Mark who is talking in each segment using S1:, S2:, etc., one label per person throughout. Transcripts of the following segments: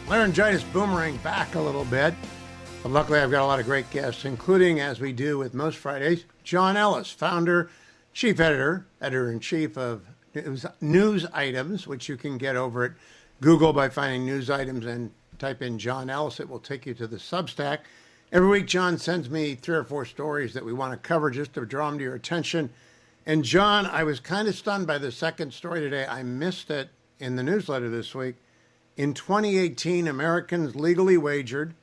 S1: Laryngitis boomerang back a little bit. But luckily, I've got a lot of great guests, including, as we do with most Fridays, John Ellis, founder, chief editor, editor-in-chief of News Items, which you can get over at Google by finding News Items and type in John Ellis. It will take you to the Substack. Every week, John sends me 3 or 4 stories that we want to cover just to draw them to your attention. And John, I was kind of stunned by the second story today. I missed it in the newsletter this week. In 2018, Americans legally wagered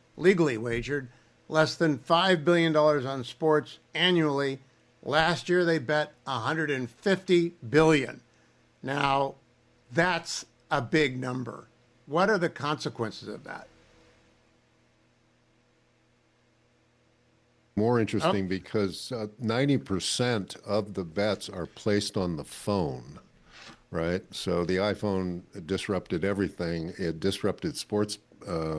S1: less than $5 billion on sports annually. Last year, they bet $150 billion. Now, that's a big number. What are the consequences of that?
S2: More interesting because 90% of the bets are placed on the phone, right? So the iPhone disrupted everything. It disrupted sports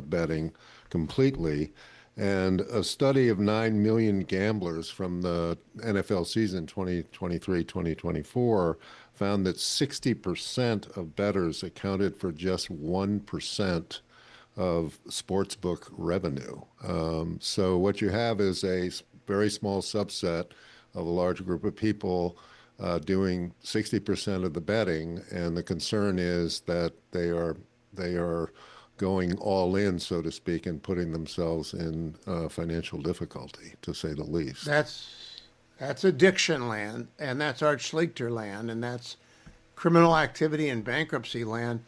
S2: betting completely. And a study of 9 million gamblers from the NFL season 2023-2024 found that 60% of bettors accounted for just 1% of sportsbook revenue. So what you have is a very small subset of a large group of people doing 60% of the betting, and the concern is that they are going all in, so to speak, and putting themselves in financial difficulty, to say the least.
S1: That's addiction land, and that's Art Schlichter land, and that's criminal activity and bankruptcy land.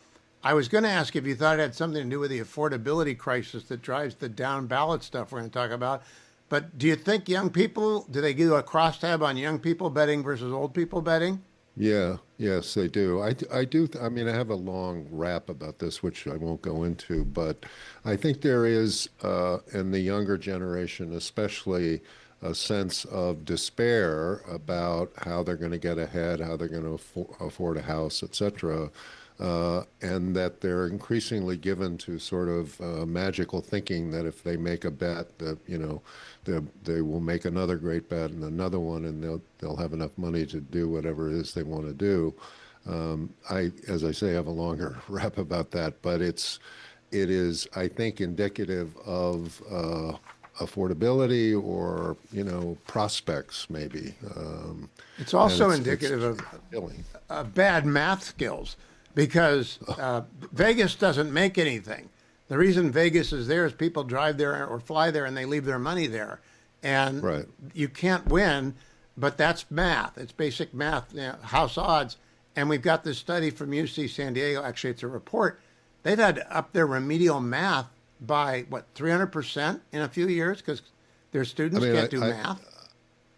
S1: I was going to ask if you thought it had something to do with the affordability crisis that drives the down ballot stuff we're going to talk about. But do you think young people, do they do a crosstab on young people betting versus old people betting?
S2: Yes, they do. I do. I mean, I have a long rap about this, which I won't go into, but I think there is, in the younger generation, especially, a sense of despair about how they're going to get ahead, how they're going to afford a house, etc. And that they're increasingly given to sort of magical thinking that if they make a bet that, they will make another great bet and another one, and they'll have enough money to do whatever it is they want to do. As I say, have a longer rap about that, but it is, I think, indicative of affordability or, prospects maybe.
S1: It's also indicative of bad math skills. Because Vegas doesn't make anything. The reason Vegas is there is people drive there or fly there and they leave their money there. And
S2: right.
S1: You can't win, but that's math. It's basic math, house odds. And we've got this study from UC San Diego. Actually, it's a report. They've had to up their remedial math by, 300% in a few years because their students can't do math?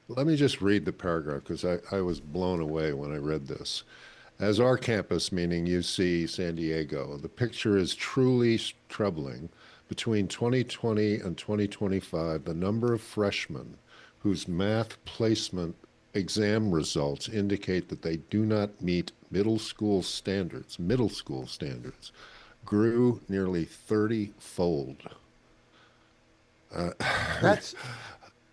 S2: Let me just read the paragraph because I was blown away when I read this. As our campus, meaning UC San Diego, the picture is truly troubling. Between 2020 and 2025, the number of freshmen whose math placement exam results indicate that they do not meet middle school standards, grew nearly 30-fold.
S1: That's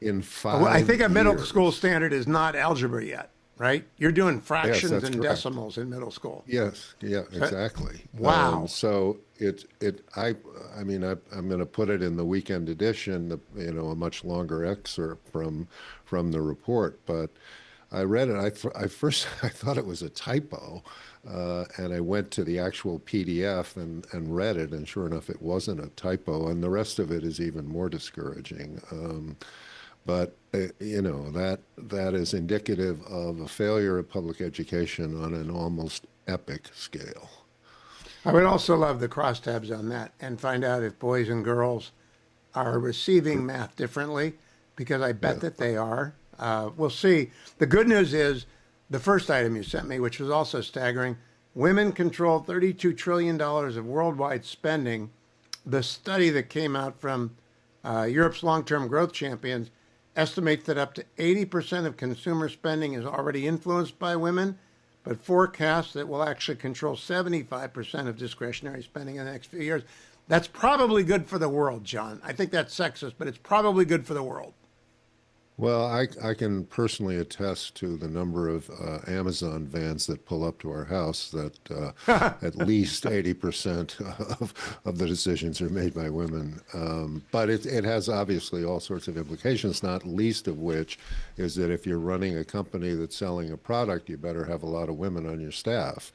S2: in 5
S1: I think a middle
S2: years.
S1: School standard is not algebra yet. Right? You're doing fractions and
S2: correct.
S1: decimals in middle school.
S2: Yes, exactly.
S1: Wow.
S2: So I'm going to put it in the weekend edition, a much longer excerpt from the report. But I read it. I thought it was a typo, and I went to the actual PDF and read it, and sure enough, it wasn't a typo. And the rest of it is even more discouraging. But, that is indicative of a failure of public education on an almost epic scale.
S1: I would also love the crosstabs on that and find out if boys and girls are receiving math differently, because I bet that they are. We'll see. The good news is the first item you sent me, which was also staggering, women control $32 trillion of worldwide spending. The study that came out from Europe's long-term growth champions estimates that up to 80% of consumer spending is already influenced by women, but forecasts that will actually control 75% of discretionary spending in the next few years. That's probably good for the world, John. I think that's sexist, but it's probably good for the world.
S2: Well, I can personally attest to the number of Amazon vans that pull up to our house that at least 80% of the decisions are made by women. But it has obviously all sorts of implications, not least of which is that if you're running a company that's selling a product, you better have a lot of women on your staff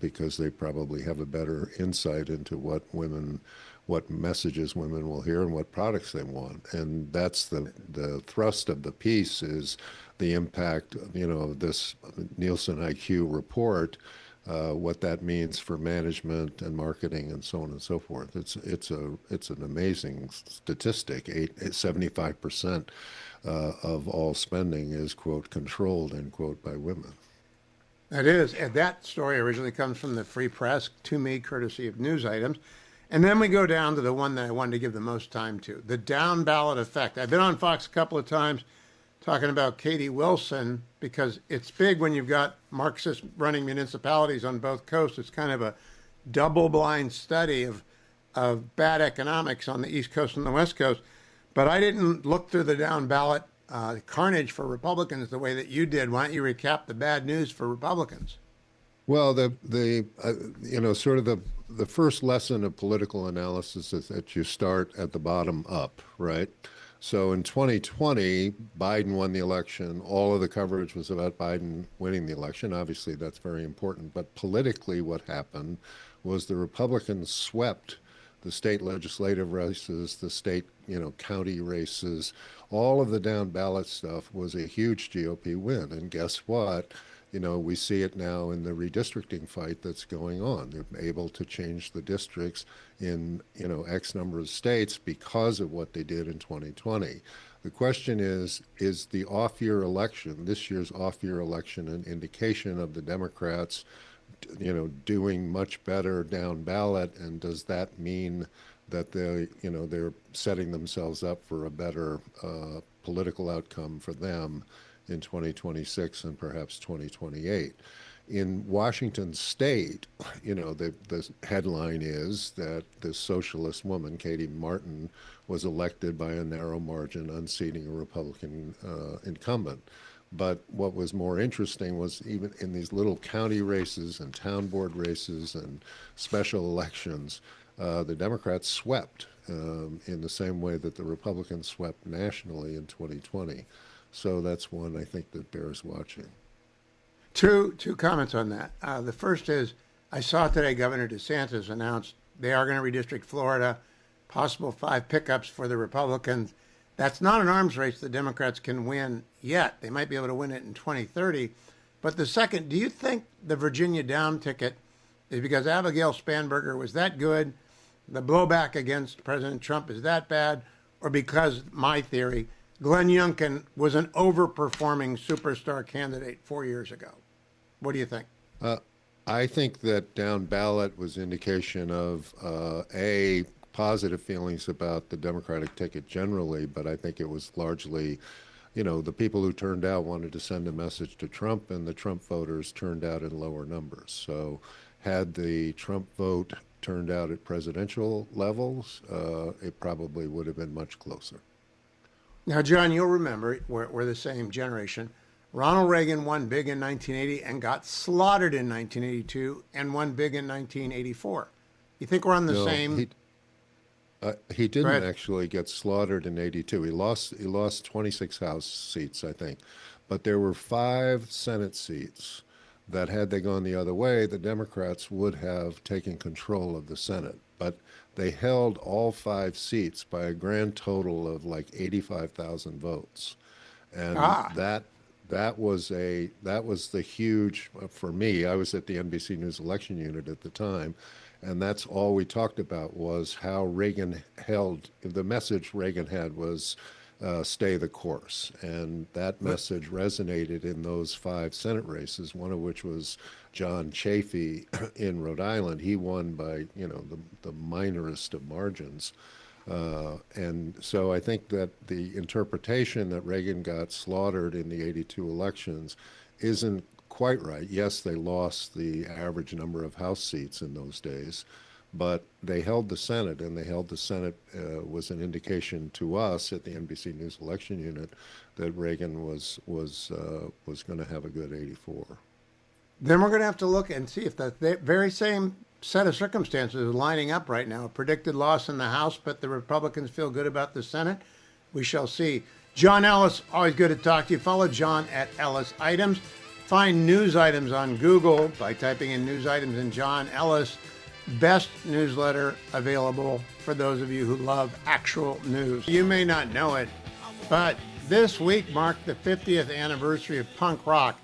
S2: because they probably have a better insight into what messages women will hear and what products they want. And that's the thrust of the piece is the impact, of this Nielsen IQ report, what that means for management and marketing and so on and so forth. It's an amazing statistic. 75% of all spending is, quote, controlled, end quote, by women.
S1: That is, and that story originally comes from the Free Press to me, courtesy of news items. And then we go down to the one that I wanted to give the most time to, the down ballot effect. I've been on Fox a couple of times talking about Katie Wilson because it's big when you've got Marxists running municipalities on both coasts. It's kind of a double blind study of bad economics on the East Coast and the West Coast. But I didn't look through the down ballot carnage for Republicans the way that you did. Why don't you recap the bad news for Republicans?
S2: Well, sort of the first lesson of political analysis is that you start at the bottom up, right? So in 2020, Biden won the election. All of the coverage was about Biden winning the election. Obviously, that's very important. But politically, what happened was the Republicans swept the state legislative races, the state, county races. All of the down ballot stuff was a huge GOP win. And guess what? We see it now in the redistricting fight that's going on. They're able to change the districts in, X number of states because of what they did in 2020. The question is the off-year election, this year's off-year election, an indication of the Democrats, doing much better down ballot? And does that mean that they're setting themselves up for a better political outcome for them in 2026 and perhaps 2028. In Washington State, the headline is that this socialist woman, Katie Martin, was elected by a narrow margin, unseating a Republican incumbent. But what was more interesting was even in these little county races and town board races and special elections, the Democrats swept in the same way that the Republicans swept nationally in 2020. So that's one I think that bears watching.
S1: Two comments on that. The first is I saw today Governor DeSantis announced they are going to redistrict Florida, possible 5 pickups for the Republicans. That's not an arms race the Democrats can win yet. They might be able to win it in 2030. But the second, do you think the Virginia down ticket is because Abigail Spanberger was that good, the blowback against President Trump is that bad, or because, my theory, Glenn Youngkin was an overperforming superstar candidate 4 years ago? What do you think?
S2: I think that down ballot was indication of a positive feelings about the Democratic ticket generally, but I think it was largely, the people who turned out wanted to send a message to Trump, and the Trump voters turned out in lower numbers. So had the Trump vote turned out at presidential levels, it probably would have been much closer.
S1: Now, John, you'll remember, we're the same generation. Ronald Reagan won big in 1980 and got slaughtered in 1982 and won big in 1984. You think we're on the
S2: No,
S1: same?
S2: he
S1: Go
S2: didn't
S1: ahead.
S2: actually get slaughtered in 82. He lost 26 House seats, I think. But there were 5 Senate seats that had they gone the other way, the Democrats would have taken control of the Senate. But they held all 5 seats by a grand total of like 85,000 votes. And
S1: Ah,
S2: that was the huge for me. I was at the NBC News election unit at the time, and that's all we talked about was how Reagan held. The message Reagan had was stay the course, and that
S1: but
S2: message resonated in those 5 Senate races. One of which was John Chafee in Rhode Island. He won by the minorest of margins. And so I think that the interpretation that Reagan got slaughtered in the 82 elections isn't quite right. Yes, they lost the average number of House seats in those days, but they held the Senate, and they held the Senate was an indication to us at the NBC News election unit that Reagan was going to have a good 84.
S1: Then we're going to have to look and see if the very same set of circumstances is lining up right now. A predicted loss in the House, but the Republicans feel good about the Senate. We shall see. John Ellis, always good to talk to you. Follow John at Ellis Items. Find news items on Google by typing in news items and John Ellis. Best newsletter available for those of you who love actual news. You may not know it, but this week marked the 50th anniversary of punk rock.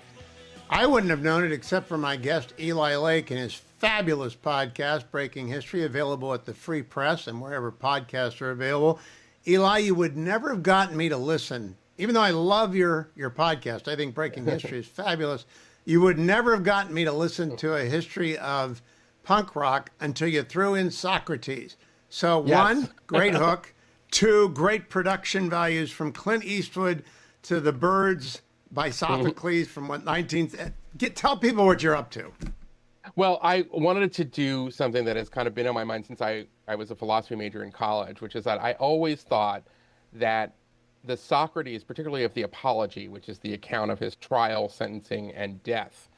S1: I wouldn't have known it except for my guest Eli Lake and his fabulous podcast, Breaking History, available at the Free Press and wherever podcasts are available. Eli, you would never have gotten me to listen, even though I love your podcast. I think Breaking History is fabulous. You would never have gotten me to listen to a history of punk rock until you threw in Socrates. So
S3: Yes.
S1: one, great hook. Two, great production values from Clint Eastwood to The Birds by Sophocles from what 19th. Tell people what you're up to.
S3: Well, I wanted to do something that has kind of been on my mind since I was a philosophy major in college, which is that I always thought that the Socrates, particularly of the Apology, which is the account of his trial, sentencing, and death,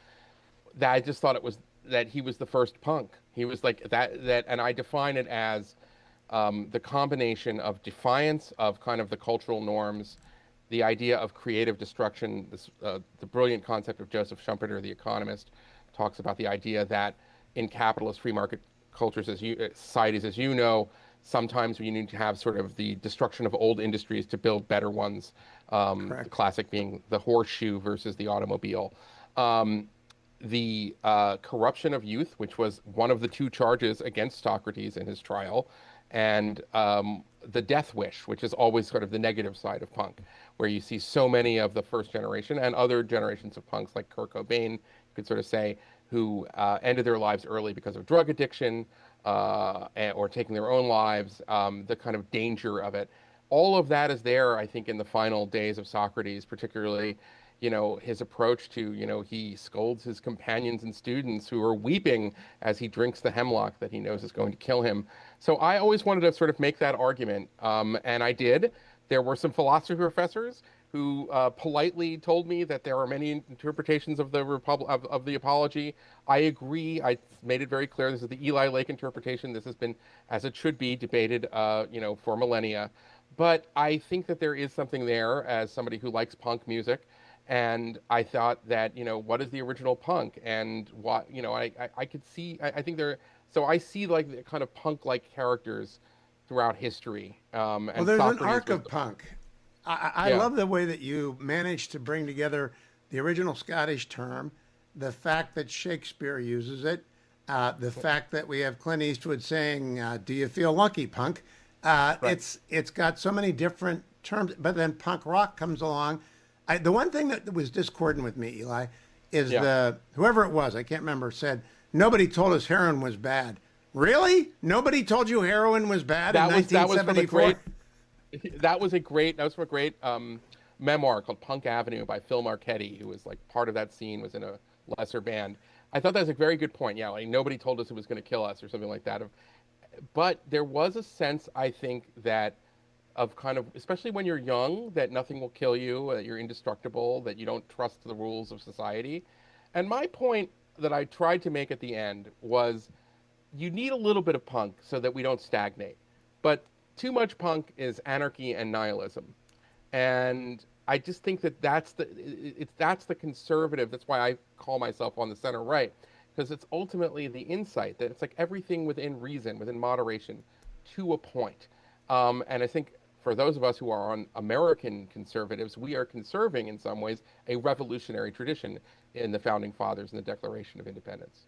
S3: that I just thought it was that he was the first punk. He was like that, and I define it as the combination of defiance of kind of the cultural norms, the idea of creative destruction. The brilliant concept of Joseph Schumpeter, the economist, talks about the idea that in capitalist free market cultures, societies, as you know, sometimes we need to have sort of the destruction of old industries to build better ones. The classic being the horseshoe versus the automobile. The corruption of youth, which was one of the two charges against Socrates in his trial, and the death wish, which is always sort of the negative side of punk, where you see so many of the first generation and other generations of punks like Kurt Cobain, you could sort of say, who ended their lives early because of drug addiction or taking their own lives, the kind of danger of it. All of that is there, I think, in the final days of Socrates, particularly, his approach to, he scolds his companions and students who are weeping as he drinks the hemlock that he knows is going to kill him. So I always wanted to sort of make that argument, and I did. There were some philosophy professors who politely told me that there are many interpretations of the of the Apology. I agree. I made it very clear this is the Eli Lake interpretation. This has been, as it should be, debated, for millennia. But I think that there is something there as somebody who likes punk music. And I thought that, what is the original punk? And what, I could see, I think so I see like the kind of punk-like characters throughout history. And
S1: Well, there's
S3: Socrates
S1: an arc
S3: was
S1: of punk. I
S3: Yeah.
S1: love the way that you managed to bring together the original Scottish term, the fact that Shakespeare uses it, the fact that we have Clint Eastwood saying, "Do you feel lucky, punk?" It's got so many different terms, but then punk rock comes along. The one thing that was discordant with me, Eli, is whoever it was, I can't remember, said nobody told us heroin was bad. Really? Nobody told you heroin was bad in 1974?
S3: That was from a great memoir called Punk Avenue by Phil Marchetti, who was like part of that scene, was in a lesser band. I thought that was a very good point. Yeah, like nobody told us it was going to kill us or something like that. But there was a sense, I think, that of kind of, especially when you're young, that nothing will kill you, that you're indestructible, that you don't trust the rules of society. And my point that I tried to make at the end was you need a little bit of punk so that we don't stagnate. But too much punk is anarchy and nihilism. And I just think that that's the conservative. That's why I call myself on the center right, because it's ultimately the insight that it's like everything within reason, within moderation, to a point. And I think for those of us who are on American conservatives, we are conserving in some ways a revolutionary tradition in the Founding Fathers and the Declaration of Independence.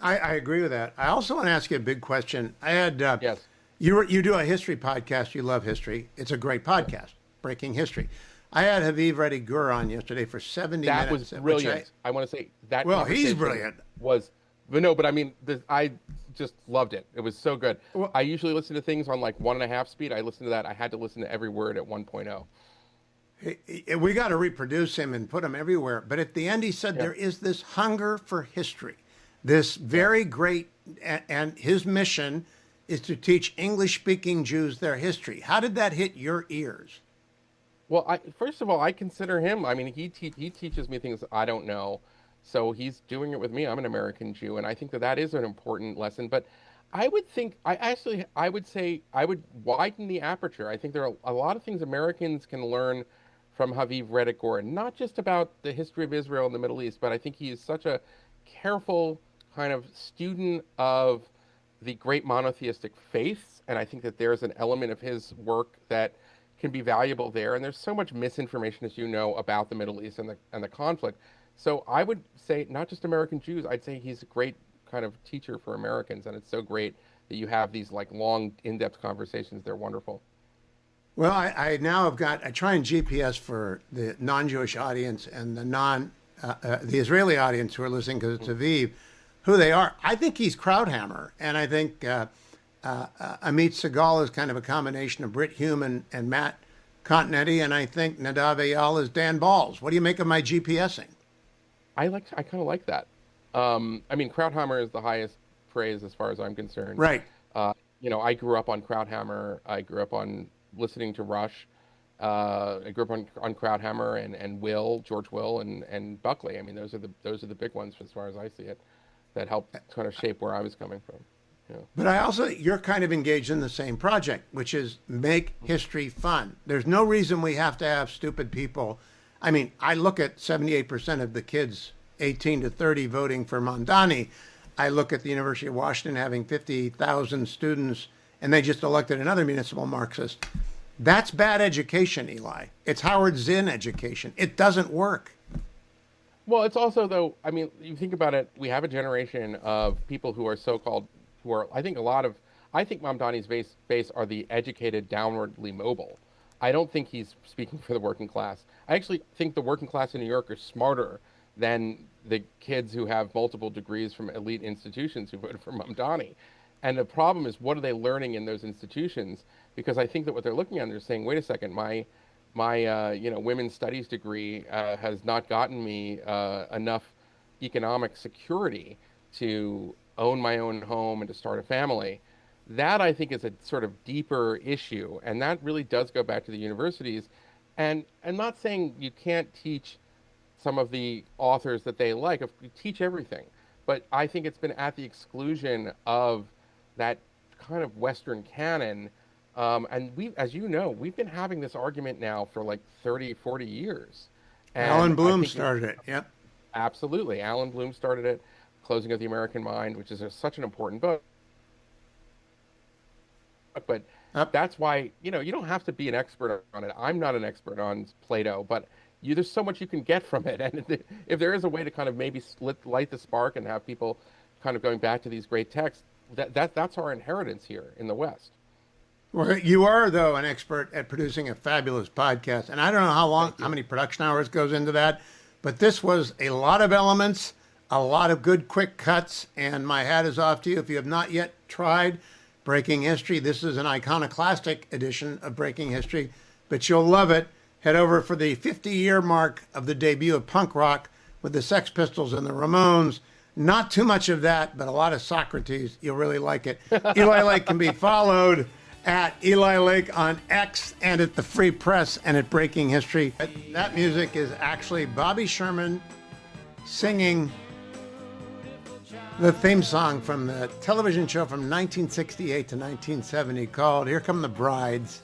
S1: I agree with that. I also want to ask you a big question. I had
S3: Yes.
S1: you do a history podcast. You love history. It's a great podcast, Breaking History. I had Haviv Reddy Gur on yesterday for 70
S3: That
S1: minutes.
S3: was brilliant. I want to say that.
S1: Well, he's
S3: conversation
S1: brilliant.
S3: But I mean, I just loved it. It was so good.
S1: Well,
S3: I usually listen to things on like 1.5 speed. I listened to that. I had to listen to every word at 1.0.
S1: we got to reproduce him and put him everywhere. But at the end, he said there is this hunger for history this very great, and his mission is to teach English-speaking Jews their history. How did that hit your ears?
S3: Well, first of all, I consider him. I mean, he teaches me things I don't know, so he's doing it with me. I'm an American Jew, and I think that that is an important lesson. But I would think, I would say, I would widen the aperture. I think there are a lot of things Americans can learn from Haviv Reddick Gordon, not just about the history of Israel and the Middle East, but I think he is such a careful kind of student of the great monotheistic faiths, and I think that there's an element of his work that can be valuable there. And there's so much misinformation, as you know, about the Middle East and the conflict. So I would say not just American Jews. I'd say he's a great kind of teacher for Americans, and it's so great that you have these like long, in-depth conversations. They're wonderful.
S1: Well, I now have got, I try and GPS for the non-Jewish audience and the Israeli audience who are listening because it's Aviv, who they are. I think he's Krauthammer, and I think Amit Segal is kind of a combination of Brit Hume and Matt Continetti, and I think Nadav Eyal is Dan Balls. What do you make of my GPSing?
S3: I kind of like that. I mean, Krauthammer is the highest praise as far as I'm concerned.
S1: Right.
S3: I grew up on Krauthammer. I grew up on listening to Rush. I grew up on Krauthammer and George Will and Buckley. I mean, those are the big ones as far as I see it, that helped kind of shape where I was coming from. Yeah.
S1: But you're kind of engaged in the same project, which is make history fun. There's no reason we have to have stupid people. I mean, I look at 78% of the kids 18 to 30 voting for Mamdani. I look at the University of Washington having 50,000 students, and they just elected another municipal Marxist. That's bad education, Eli. It's Howard Zinn education. It doesn't work.
S3: Well, it's also, though, I mean, you think about it, we have a generation of people who are so-called, I think Mamdani's base are the educated, downwardly mobile. I don't think he's speaking for the working class. I actually think the working class in New York are smarter than the kids who have multiple degrees from elite institutions who voted for Mamdani. And the problem is, what are they learning in those institutions? Because I think that what they're looking at, they're saying, wait a second, my women's studies degree has not gotten me enough economic security to own my own home and to start a family. That, I think, is a sort of deeper issue, and that really does go back to the universities. And I'm not saying you can't teach some of the authors that they like. Teach everything. But I think it's been at the exclusion of that kind of Western canon. And as you know, we've been having this argument now for like 30, 40 years. And
S1: Alan Bloom started it. Yep.
S3: Absolutely. Alan Bloom started it. Closing of the American Mind, which is such an important book. But that's why, you don't have to be an expert on it. I'm not an expert on Plato, but there's so much you can get from it. And if there is a way to kind of maybe light the spark and have people kind of going back to these great texts, that's our inheritance here in the West.
S1: Well, you are, though, an expert at producing a fabulous podcast. And I don't know how many production hours goes into that, but this was a lot of elements, a lot of good quick cuts, and my hat is off to you. If you have not yet tried Breaking History, this is an iconoclastic edition of Breaking History, but you'll love it. Head over for the 50-year mark of the debut of punk rock with the Sex Pistols and the Ramones. Not too much of that, but a lot of Socrates. You'll really like it. Eli Lake can be followed at Eli Lake on X and at the Free Press and at Breaking History. That music is actually Bobby Sherman singing the theme song from the television show from 1968 to 1970 called Here Come the Brides.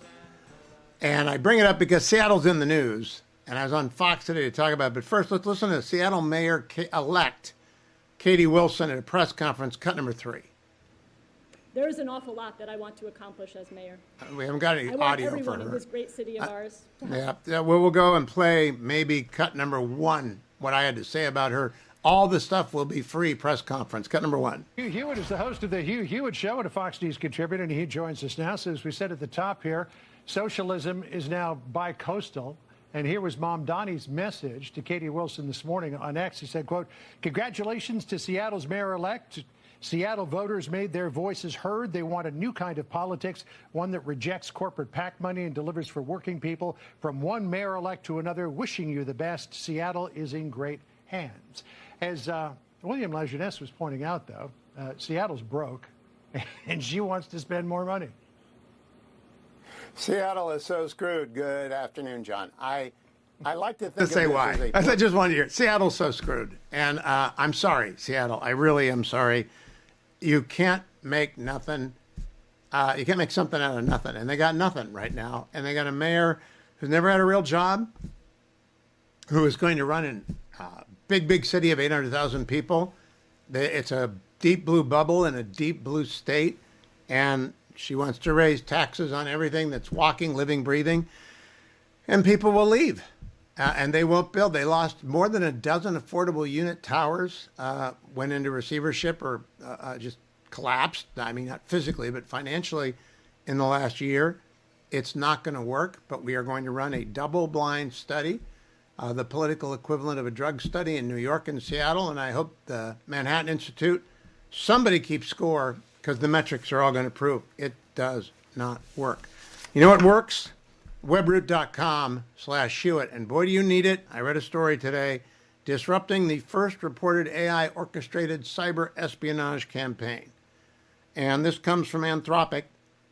S1: And I bring it up because Seattle's in the news, and I was on Fox today to talk about it. But first, let's listen to Seattle Mayor-elect Katie Wilson at a press conference, cut number 3.
S4: There's an awful lot that I want to accomplish as mayor.
S1: We haven't got any
S4: I want
S1: audio for
S4: everyone
S1: her.
S4: in this great city of ours.
S1: Yeah, we'll go and play maybe cut number 1, what I had to say about her. All the stuff will be free press conference. Cut number 1.
S5: Hugh Hewitt is the host of the Hugh Hewitt Show and a Fox News contributor, and he joins us now. So as we said at the top here, socialism is now bi-coastal. And here was Mamdani's message to Katie Wilson this morning on X. He said, quote, "Congratulations to Seattle's mayor-elect. Seattle voters made their voices heard. They want a new kind of politics, one that rejects corporate PAC money and delivers for working people. From one mayor-elect to another, wishing you the best. Seattle is in great hands." As William Lajeunesse was pointing out, though, Seattle's broke, and she wants to spend more money.
S1: Seattle is so screwed. Good afternoon, John. I like to think of
S2: say
S1: this
S2: why.
S1: as
S2: I just wanted to hear. Seattle's so screwed.
S1: and I'm sorry, Seattle. I really am sorry. You can't make nothing. You can't make something out of nothing. And they got nothing right now. And they got a mayor who's never had a real job, who is going to run in a big city of 800,000 people. It's a deep blue bubble in a deep blue state. And she wants to raise taxes on everything that's walking, living, breathing. And people will leave. And they won't build. They lost more than a dozen affordable unit towers, went into receivership or just collapsed. I mean, not physically, but financially in the last year. It's not going to work, but we are going to run a double-blind study, the political equivalent of a drug study in New York and Seattle. And I hope the Manhattan Institute, somebody keeps score, because the metrics are all going to prove it does not work. You know what works? Webroot.com/Hewitt. And boy, do you need it. I read a story today disrupting the first reported AI orchestrated cyber espionage campaign. And this comes from Anthropic.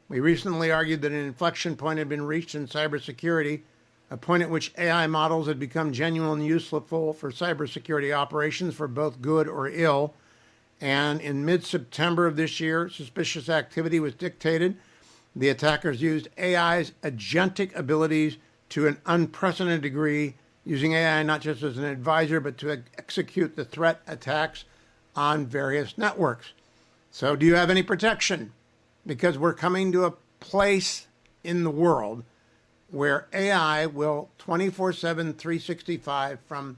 S1: We recently argued that an inflection point had been reached in cybersecurity, a point at which AI models had become genuinely useful for cybersecurity operations for both good or ill. And in mid-September of this year, suspicious activity was dictated. The attackers used AI's agentic abilities to an unprecedented degree, using AI not just as an advisor, but to execute the threat attacks on various networks. So do you have any protection? Because we're coming to a place in the world where AI will 24/7, 365 from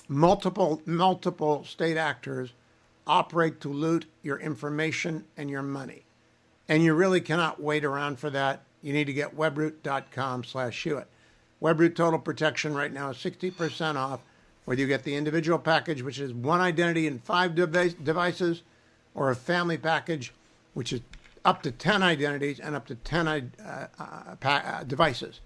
S1: multiple state actors operate to loot your information and your money. And you really cannot wait around for that. You need to get webroot.com/Hewitt. Webroot Total Protection right now is 60% off, whether you get the individual package, which is one identity and 5 devices, or a family package, which is up to 10 identities and up to 10 devices.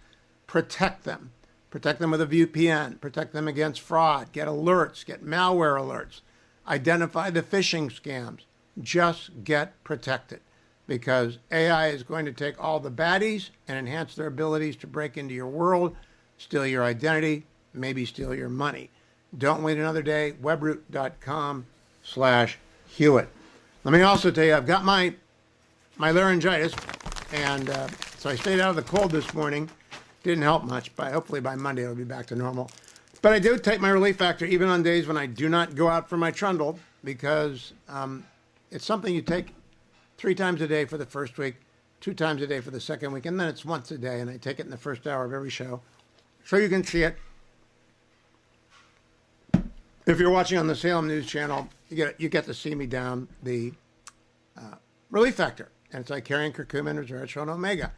S1: Protect them. Protect them with a VPN. Protect them against fraud. Get alerts. Get malware alerts. Identify the phishing scams. Just get protected, because AI is going to take all the baddies and enhance their abilities to break into your world, steal your identity, maybe steal your money. Don't wait another day. Webroot.com/Hewitt. Let me also tell you, I've got my laryngitis, and so I stayed out of the cold this morning. Didn't help much, but hopefully by Monday I'll be back to normal. But I do take my relief factor even on days when I do not go out for my trundle, because it's something you take 3 times a day for the first week, 2 times a day for the second week, and then it's once a day, and I take it in the first hour of every show, so you can see it. If you're watching on the Salem News Channel, you get to see me down the relief factor, and it's like carrying curcumin, resveratrol, and omega,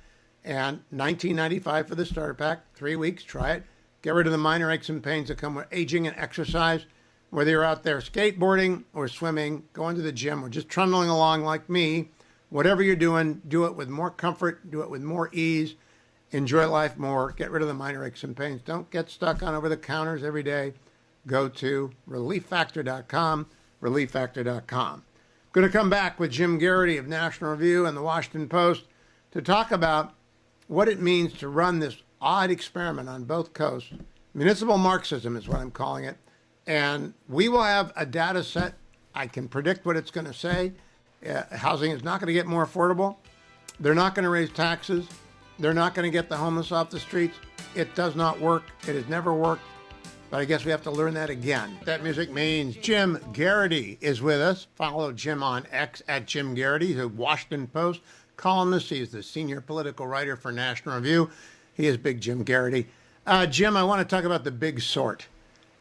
S1: and $19.95 for the starter pack. 3 weeks, try it. Get rid of the minor aches and pains that come with aging and exercise. Whether you're out there skateboarding or swimming, going to the gym, or just trundling along like me, whatever you're doing, do it with more comfort, do it with more ease, enjoy life more, get rid of the minor aches and pains. Don't get stuck on over the counters every day. Go to relieffactor.com, relieffactor.com. Going to come back with Jim Garrity of National Review and the Washington Post to talk about what it means to run this odd experiment on both coasts. Municipal Marxism is what I'm calling it. And we will have a data set. I can predict what it's going to say. Housing is not going to get more affordable. They're not going to raise taxes. They're not going to get the homeless off the streets. It does not work. It has never worked. But I guess we have to learn that again. That music means Jim Garrity is with us. Follow Jim on X at Jim Garrity. He's a Washington Post columnist. He's the senior political writer for National Review. He is Big Jim Garrity. Jim, I want to talk about the big sort.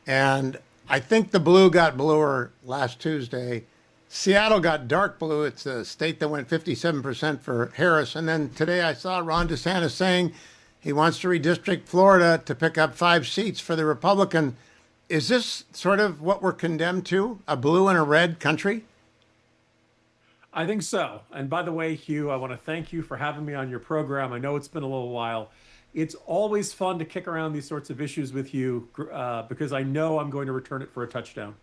S1: And I think the blue got bluer last Tuesday. Seattle got dark blue. It's a state that went 57% for Harris. And then today I saw Ron DeSantis saying he wants to redistrict Florida to pick up 5 seats for the Republican. Is this sort of what we're condemned to, a blue and a red country?
S6: I think so. And by the way, Hugh, I want to thank you for having me on your program. I know it's been a little while. It's always fun to kick around these sorts of issues with you because I know I'm going to return it for a touchdown.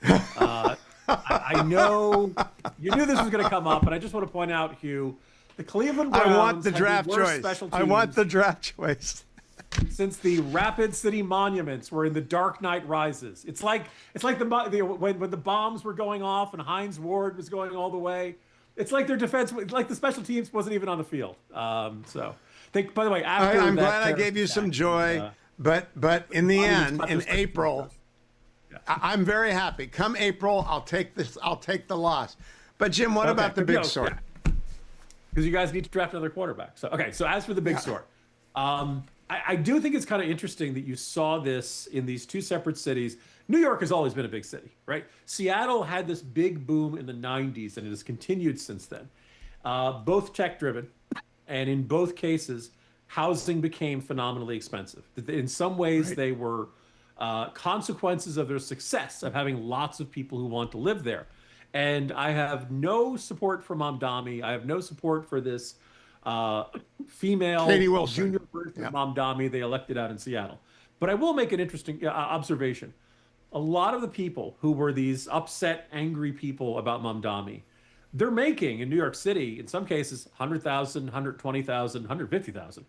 S6: I know you knew this was going to come up, and I just want to point out, Hugh, the Cleveland Browns
S1: I want the
S6: had
S1: draft
S6: worst
S1: choice.
S6: special
S1: I want
S6: teams
S1: the draft choice.
S6: since the Rapid City Monuments were in The Dark Knight Rises. It's like when the bombs were going off and Hines Ward was going all the way. It's like their defense, like the special teams wasn't even on the field. So, by the way, after
S1: I'm
S6: that
S1: glad I gave you some joy, but in the end, in April, I'm very happy. Come April, I'll take this. I'll take the loss. But Jim, what about the big story?
S6: Because you guys need to draft another quarterback. So so as for the big story, I do think it's kind of interesting that you saw this in these two separate cities. New York has always been a big city, right? Seattle had this big boom in the 90s, and it has continued since then. Both tech-driven, and in both cases, housing became phenomenally expensive. In some ways, they were consequences of their success of having lots of people who want to live there. And I have no support for Mamdani. I have no support for this female
S1: Katie Wilson.
S6: junior version of Mamdani they elected out in Seattle. But I will make an interesting observation. A lot of the people who were these upset, angry people about Mamdani, they're making in New York City, in some cases, 100,000, 120,000, 150,000,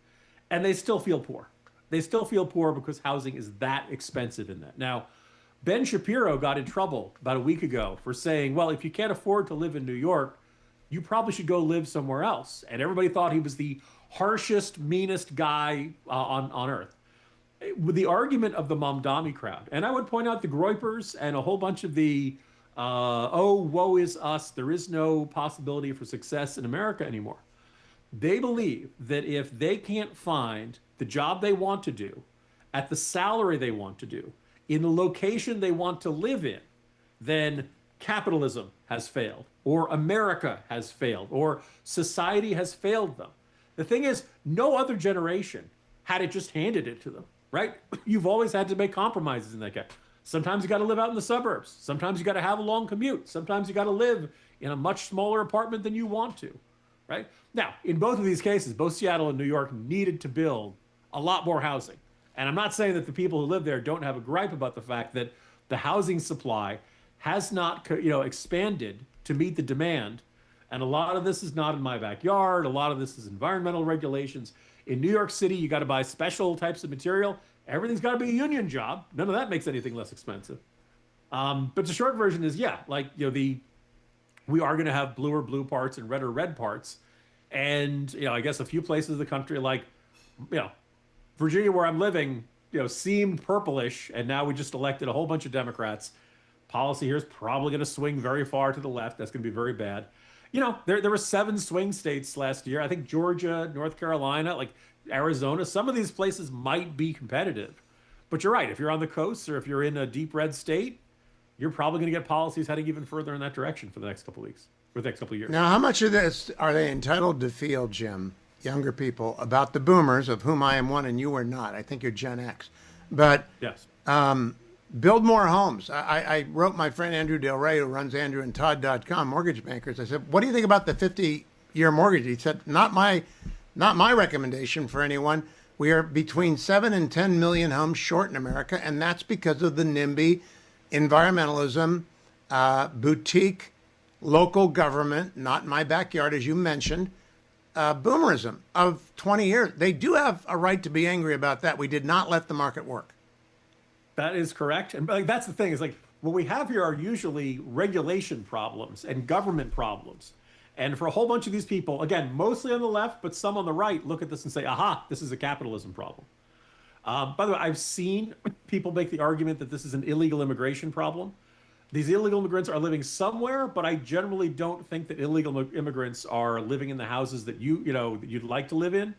S6: and they still feel poor. They still feel poor because housing is that expensive in that. Now, Ben Shapiro got in trouble about a week ago for saying, well, if you can't afford to live in New York, you probably should go live somewhere else. And everybody thought he was the harshest, meanest guy on earth. With the argument of the Mamdani crowd, and I would point out the Groypers and a whole bunch of the, woe is us, there is no possibility for success in America anymore. They believe that if they can't find the job they want to do, at the salary they want to do, in the location they want to live in, then capitalism has failed, or America has failed, or society has failed them. The thing is, no other generation had it just handed it to them, right? You've always had to make compromises in that case. Sometimes you got to live out in the suburbs. Sometimes you got to have a long commute. Sometimes you got to live in a much smaller apartment than you want to, right? Now, in both of these cases, both Seattle and New York needed to build a lot more housing. And I'm not saying that the people who live there don't have a gripe about the fact that the housing supply has not, expanded to meet the demand. And a lot of this is not in my backyard. A lot of this is environmental regulations. In New York City, you got to buy special types of material. Everything's got to be a union job. None of that makes anything less expensive. But the short version is, we are going to have blue parts and red parts. And, I guess a few places of the country, like, Virginia, where I'm living, seemed purplish. And now we just elected a whole bunch of Democrats. Policy here is probably going to swing very far to the left. That's going to be very bad. There were 7 swing states last year. I think Georgia, North Carolina, like Arizona, some of these places might be competitive. But you're right. If you're on the coast or if you're in a deep red state, you're probably going to get policies heading even further in that direction for the next couple of weeks, for the next couple of years.
S1: Now, how much of this are they entitled to feel, Jim, younger people, about the boomers, of whom I am one and you are not? I think you're Gen X. But
S6: yes.
S1: Build more homes. I wrote my friend Andrew Del Rey, who runs andrewandtodd.com, mortgage bankers. I said, what do you think about the 50-year mortgage? He said, not my recommendation for anyone. We are between 7 and 10 million homes short in America, and that's because of the NIMBY, environmentalism, boutique, local government, not in my backyard, as you mentioned, boomerism of 20 years. They do have a right to be angry about that. We did not let the market work.
S6: That is correct. And that's the thing is what we have here are usually regulation problems and government problems. And for a whole bunch of these people, again, mostly on the left, but some on the right, look at this and say, aha, this is a capitalism problem. By the way, I've seen people make the argument that this is an illegal immigration problem. These illegal immigrants are living somewhere, but I generally don't think that illegal immigrants are living in the houses that you'd like to live in.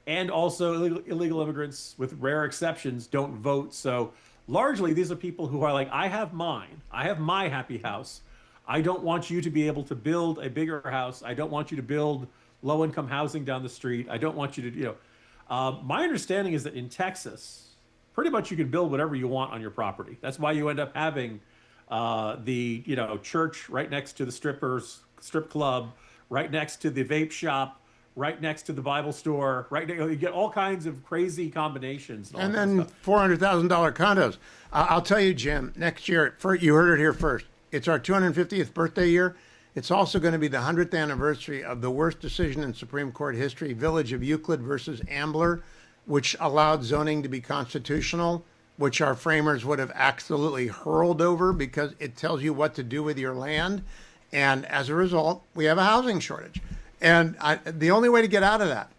S6: And also illegal immigrants, with rare exceptions, don't vote. So largely, these are people who are like, I have mine. I have my happy house. I don't want you to be able to build a bigger house. I don't want you to build low-income housing down the street. I don't want you to, my understanding is that in Texas, pretty much you can build whatever you want on your property. That's why you end up having the, church right next to the strip club, right next to the vape shop, right next to the Bible store, right? You get all kinds of crazy combinations.
S1: And then $400,000 condos. I'll tell you, Jim, next year, you heard it here first. It's our 250th birthday year. It's also going to be the 100th anniversary of the worst decision in Supreme Court history, Village of Euclid versus Ambler, which allowed zoning to be constitutional, which our framers would have absolutely hurled over because it tells you what to do with your land. And as a result, we have a housing shortage. And the only way to get out of that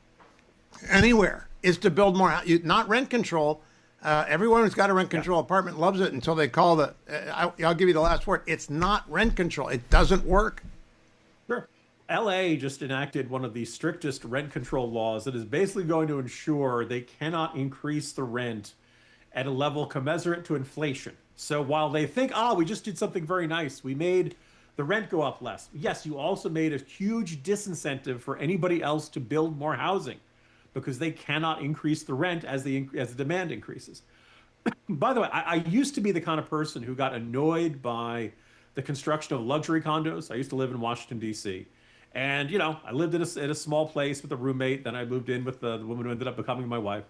S1: anywhere is to build more, not rent control. Everyone who's got a rent control apartment loves it until they call I'll give you the last word. It's not rent control. It doesn't work.
S6: Sure. LA just enacted one of the strictest rent control laws that is basically going to ensure they cannot increase the rent at a level commensurate to inflation. So while they think, we just did something very nice, we made the rent go up less. Yes, you also made a huge disincentive for anybody else to build more housing because they cannot increase the rent as the demand increases. By the way, I used to be the kind of person who got annoyed by the construction of luxury condos. I used to live in Washington, D.C. And, I lived in a small place with a roommate. Then I moved in with the woman who ended up becoming my wife.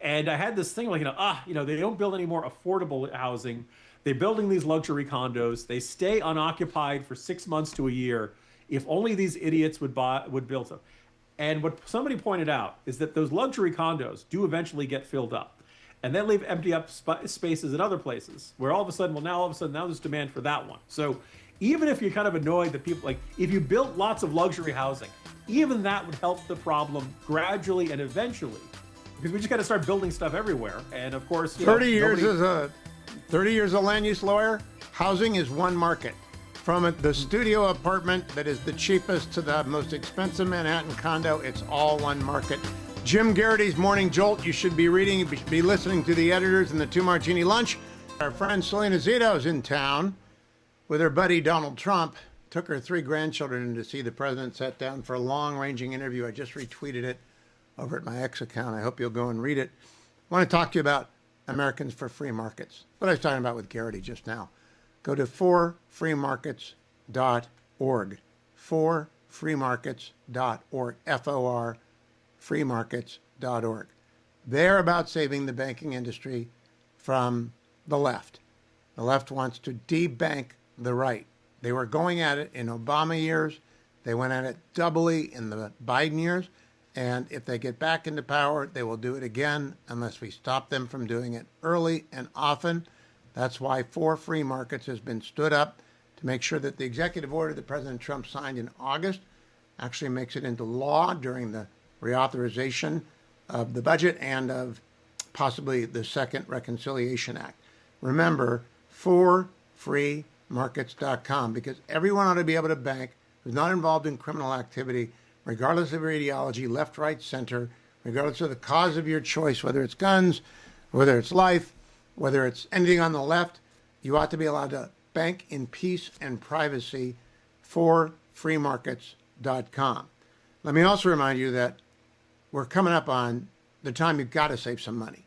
S6: And I had this thing like, they don't build any more affordable housing. They're building these luxury condos. They stay unoccupied for 6 months to a year. If only these idiots would build them. And what somebody pointed out is that those luxury condos do eventually get filled up. And then leave empty up spaces in other places where all of a sudden now there's demand for that one. So even if you're kind of annoyed that people, if you built lots of luxury housing, even that would help the problem gradually and eventually. Because we just got to start building stuff everywhere. And of course,
S1: 30 years as a land use lawyer, housing is one market. From the studio apartment that is the cheapest to the most expensive Manhattan condo, it's all one market. Jim Garrity's Morning Jolt. You should be reading, be listening to the editors in the Two Martini Lunch. Our friend Selena Zito is in town with her buddy Donald Trump. Took her 3 grandchildren in to see the president. Sat down for a long-ranging interview. I just retweeted it over at my X account. I hope you'll go and read it. I want to talk to you about Americans for Free Markets. What I was talking about with Garrity just now. Go to forfreemarkets.org. Forfreemarkets.org. F-O-R, freemarkets.org. They're about saving the banking industry from the left. The left wants to debank the right. They were going at it in Obama years. They went at it doubly in the Biden years. And if they get back into power, they will do it again unless we stop them from doing it early and often. That's why For Free Markets has been stood up to make sure that the executive order that President Trump signed in August actually makes it into law during the reauthorization of the budget and of possibly the Second Reconciliation Act. Remember, forfreemarkets.com, because everyone ought to be able to bank who's not involved in criminal activity, regardless of your ideology, left, right, center, regardless of the cause of your choice, whether it's guns, whether it's life, whether it's anything on the left. You ought to be allowed to bank in peace and privacy. Forfreemarkets.com. Let me also remind you that we're coming up on the time you've got to save some money.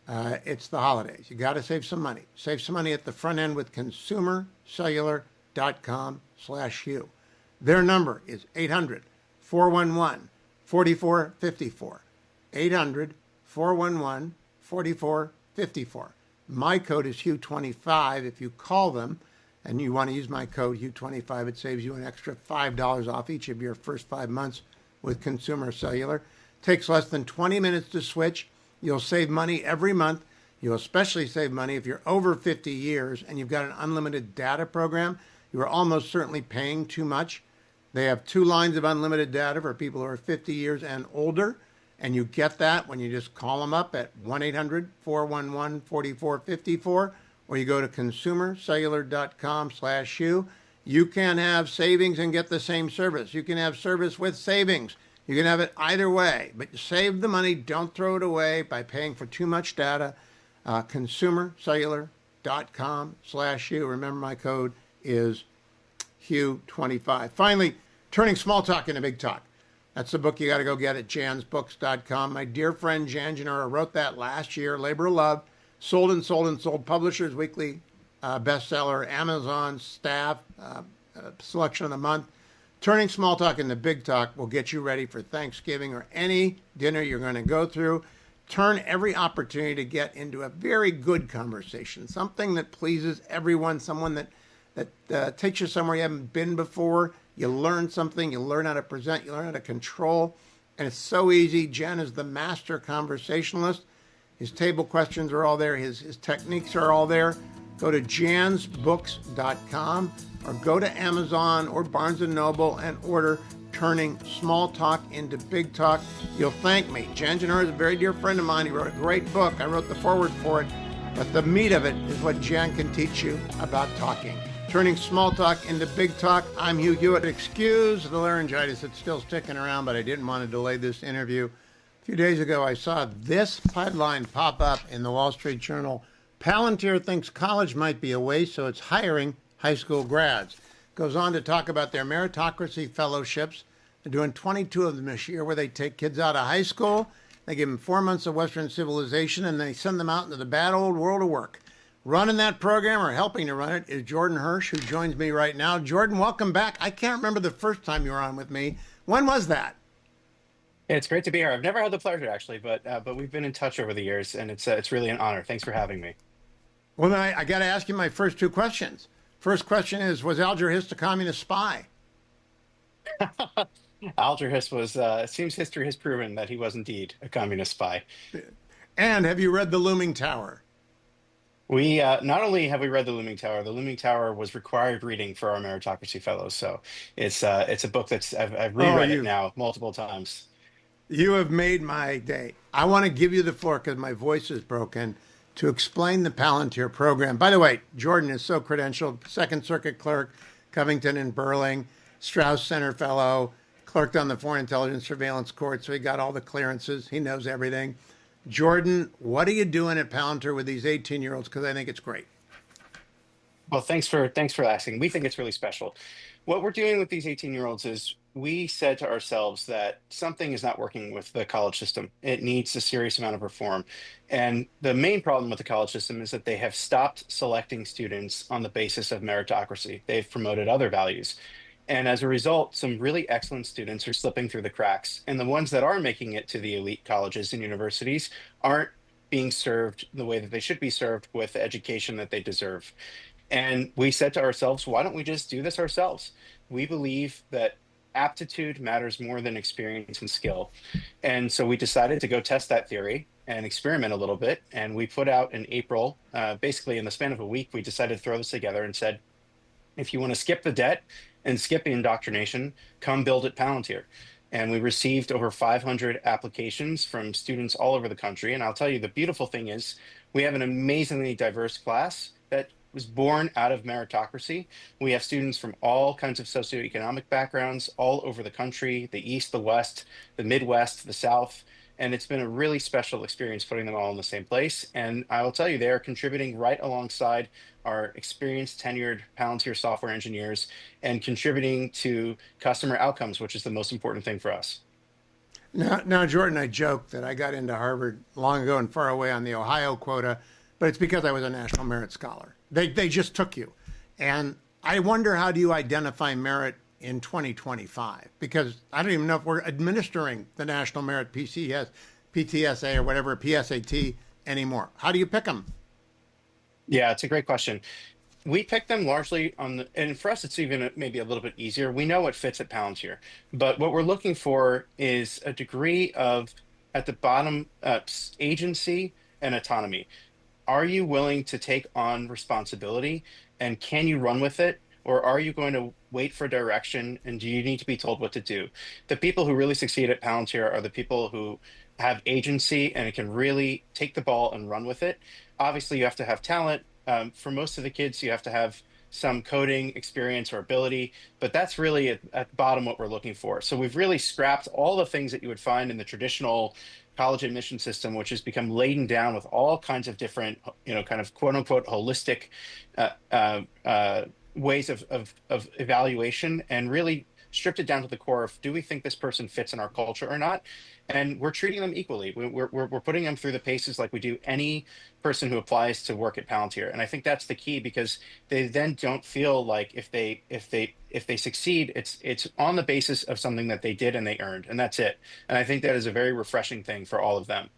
S1: It's the holidays. You got to save some money. Save some money at the front end with consumercellular.com/Hugh. Their number is 800-411-4454. 800-411-4454. My code is Hugh25. If you call them and you want to use my code Hugh25, it saves you an extra $5 off each of your first 5 months with Consumer Cellular. Takes less than 20 minutes to switch. You'll save money every month. You'll especially save money if you're over 50 years and you've got an unlimited data program. You are almost certainly paying too much. They have 2 lines of unlimited data for people who are 50 years and older. And you get that when you just call them up at 1-800-411-4454, or you go to consumercellular.com/Hugh. You can have savings and get the same service. You can have service with savings. You can have it either way, but save the money. Don't throw it away by paying for too much data. Consumercellular.com/Hugh. Remember, my code is Hugh25. Finally, turning small talk into big talk. That's the book you got to go get at jansbooks.com. My dear friend Jan Gennaro wrote that last year, Labor of Love, sold and sold and sold. Publishers Weekly bestseller, Amazon staff, selection of the month. Turning small talk into big talk will get you ready for Thanksgiving or any dinner you're going to go through. Turn every opportunity to get into a very good conversation, something that pleases everyone, someone that takes you somewhere you haven't been before. You learn something, you learn how to present, you learn how to control, and it's so easy. Jen is the master conversationalist. His table questions are all there. His techniques are all there. Go to jansbooks.com or go to Amazon or Barnes & Noble and order Turning Small Talk into Big Talk. You'll thank me. Jan Janor is a very dear friend of mine. He wrote a great book. I wrote the foreword for it. But the meat of it is what Jan can teach you about talking. Turning small talk into big talk. I'm Hugh Hewitt. Excuse the laryngitis. It's still sticking around, but I didn't want to delay this interview. A few days ago, I saw this headline pop up in the Wall Street Journal. Palantir thinks college might be a waste, so it's hiring high school grads. Goes on to talk about their meritocracy fellowships. They're doing 22 of them this year, where they take kids out of high school, they give them 4 months of Western civilization, and they send them out into the bad old world of work. Running that program, or helping to run it, is Jordan Hirsch, who joins me right now. Jordan, welcome back. I can't remember the first time you were on with me. When was that?
S7: It's great to be here. I've never had the pleasure, actually, but we've been in touch over the years, and it's really an honor. Thanks for having me.
S1: Well, then I got to ask you my first two questions. First question is, was Alger Hiss a communist spy?
S7: Alger Hiss was, it seems history has proven that he was indeed a communist spy.
S1: And have you read The Looming Tower?
S7: We not only have we read The Looming Tower was required reading for our meritocracy fellows. So it's a book that's I've reread it now multiple times.
S1: You have made my day. I want to give you the floor because my voice is broken to explain the Palantir program. By the way, Jordan is so credentialed, Second Circuit clerk, Covington and Burling, Strauss Center fellow, clerked on the Foreign Intelligence Surveillance Court, so he got all the clearances. He knows everything. Jordan, what are you doing at Palantir with these 18-year-olds? Because I think it's great.
S7: Well, thanks for asking. We think it's really special. What we're doing with these 18-year-olds is we said to ourselves that something is not working with the college system. It needs a serious amount of reform. And the main problem with the college system is that they have stopped selecting students on the basis of meritocracy. They've promoted other values. And as a result, some really excellent students are slipping through the cracks. And the ones that are making it to the elite colleges and universities aren't being served the way that they should be served with the education that they deserve. And we said to ourselves, why don't we just do this ourselves? We believe that aptitude matters more than experience and skill. And so we decided to go test that theory and experiment a little bit. And we put out in April, basically in the span of a week, we decided to throw this together and said, if you want to skip the debt and skip the indoctrination, come build at Palantir. And we received over 500 applications from students all over the country. And I'll tell you, the beautiful thing is we have an amazingly diverse class that was born out of meritocracy. We have students from all kinds of socioeconomic backgrounds all over the country, the East, the West, the Midwest, the South. And it's been a really special experience putting them all in the same place. And I will tell you, they are contributing right alongside our experienced, tenured Palantir software engineers and contributing to customer outcomes, which is the most important thing for us.
S1: Now, Jordan, I joked that I got into Harvard long ago and far away on the Ohio quota, but it's because I was a National Merit Scholar. They just took you. And I wonder, how do you identify merit in 2025? Because I don't even know if we're administering the National Merit PTSA or whatever, PSAT anymore. How do you pick them?
S7: Yeah, it's a great question. We pick them largely and for us, it's even maybe a little bit easier. We know what fits at Palantir, but what we're looking for is a degree of, at the bottom, agency and autonomy. Are you willing to take on responsibility, and can you run with it? Or are you going to wait for direction, and do you need to be told what to do? The people who really succeed at Palantir are the people who have agency and can really take the ball and run with it. Obviously, you have to have talent. For most of the kids, you have to have some coding experience or ability, but that's really at the bottom what we're looking for. So we've really scrapped all the things that you would find in the traditional college admission system, which has become laden down with all kinds of different, kind of quote unquote holistic ways of evaluation, and really stripped it down to the core of, do we think this person fits in our culture or not? And we're treating them equally. We're putting them through the paces like we do any person who applies to work at Palantir. And I think that's the key, because they then don't feel like if they succeed, it's on the basis of something that they did and they earned, and that's it. And I think that is a very refreshing thing for all of them.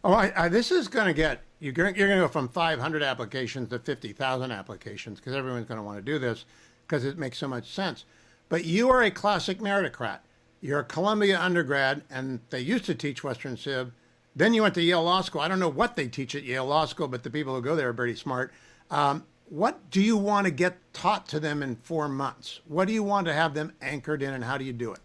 S1: Oh, this is going to get you're going to go from 500 applications to 50,000 applications, because everyone's going to want to do this because it makes so much sense. But you are a classic meritocrat. You're a Columbia undergrad, and they used to teach Western Civ. Then you went to Yale Law School. I don't know what they teach at Yale Law School, but the people who go there are pretty smart. What do you want to get taught to them in 4 months? What do you want to have them anchored in, and how do you do it?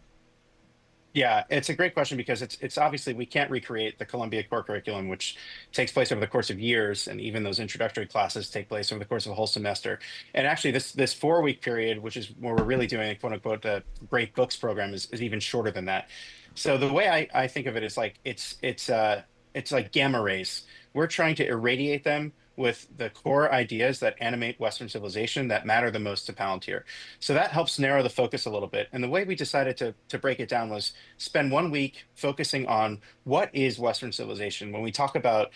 S7: Yeah, it's a great question, because it's obviously we can't recreate the Columbia core curriculum, which takes place over the course of years, and even those introductory classes take place over the course of a whole semester. And actually, this 4 week period, which is where we're really doing a quote unquote the great books program, is even shorter than that. So the way I think of it is like it's like gamma rays. We're trying to irradiate them with the core ideas that animate Western civilization that matter the most to Palantir. So that helps narrow the focus a little bit. And the way we decided to break it down was spend 1 week focusing on what is Western civilization. When we talk about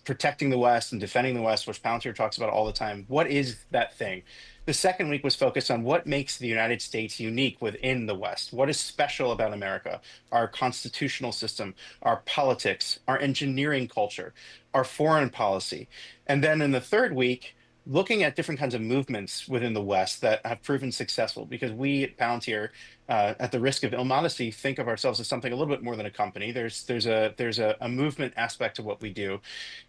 S7: protecting the West and defending the West, which Palantir talks about all the time, what is that thing? The second week was focused on what makes the United States unique within the West. What is special about America? Our constitutional system, our politics, our engineering culture, our foreign policy. And then in the third week, looking at different kinds of movements within the West that have proven successful, because we at Palantir, at the risk of immodesty, think of ourselves as something a little bit more than a company. There's a movement aspect to what we do,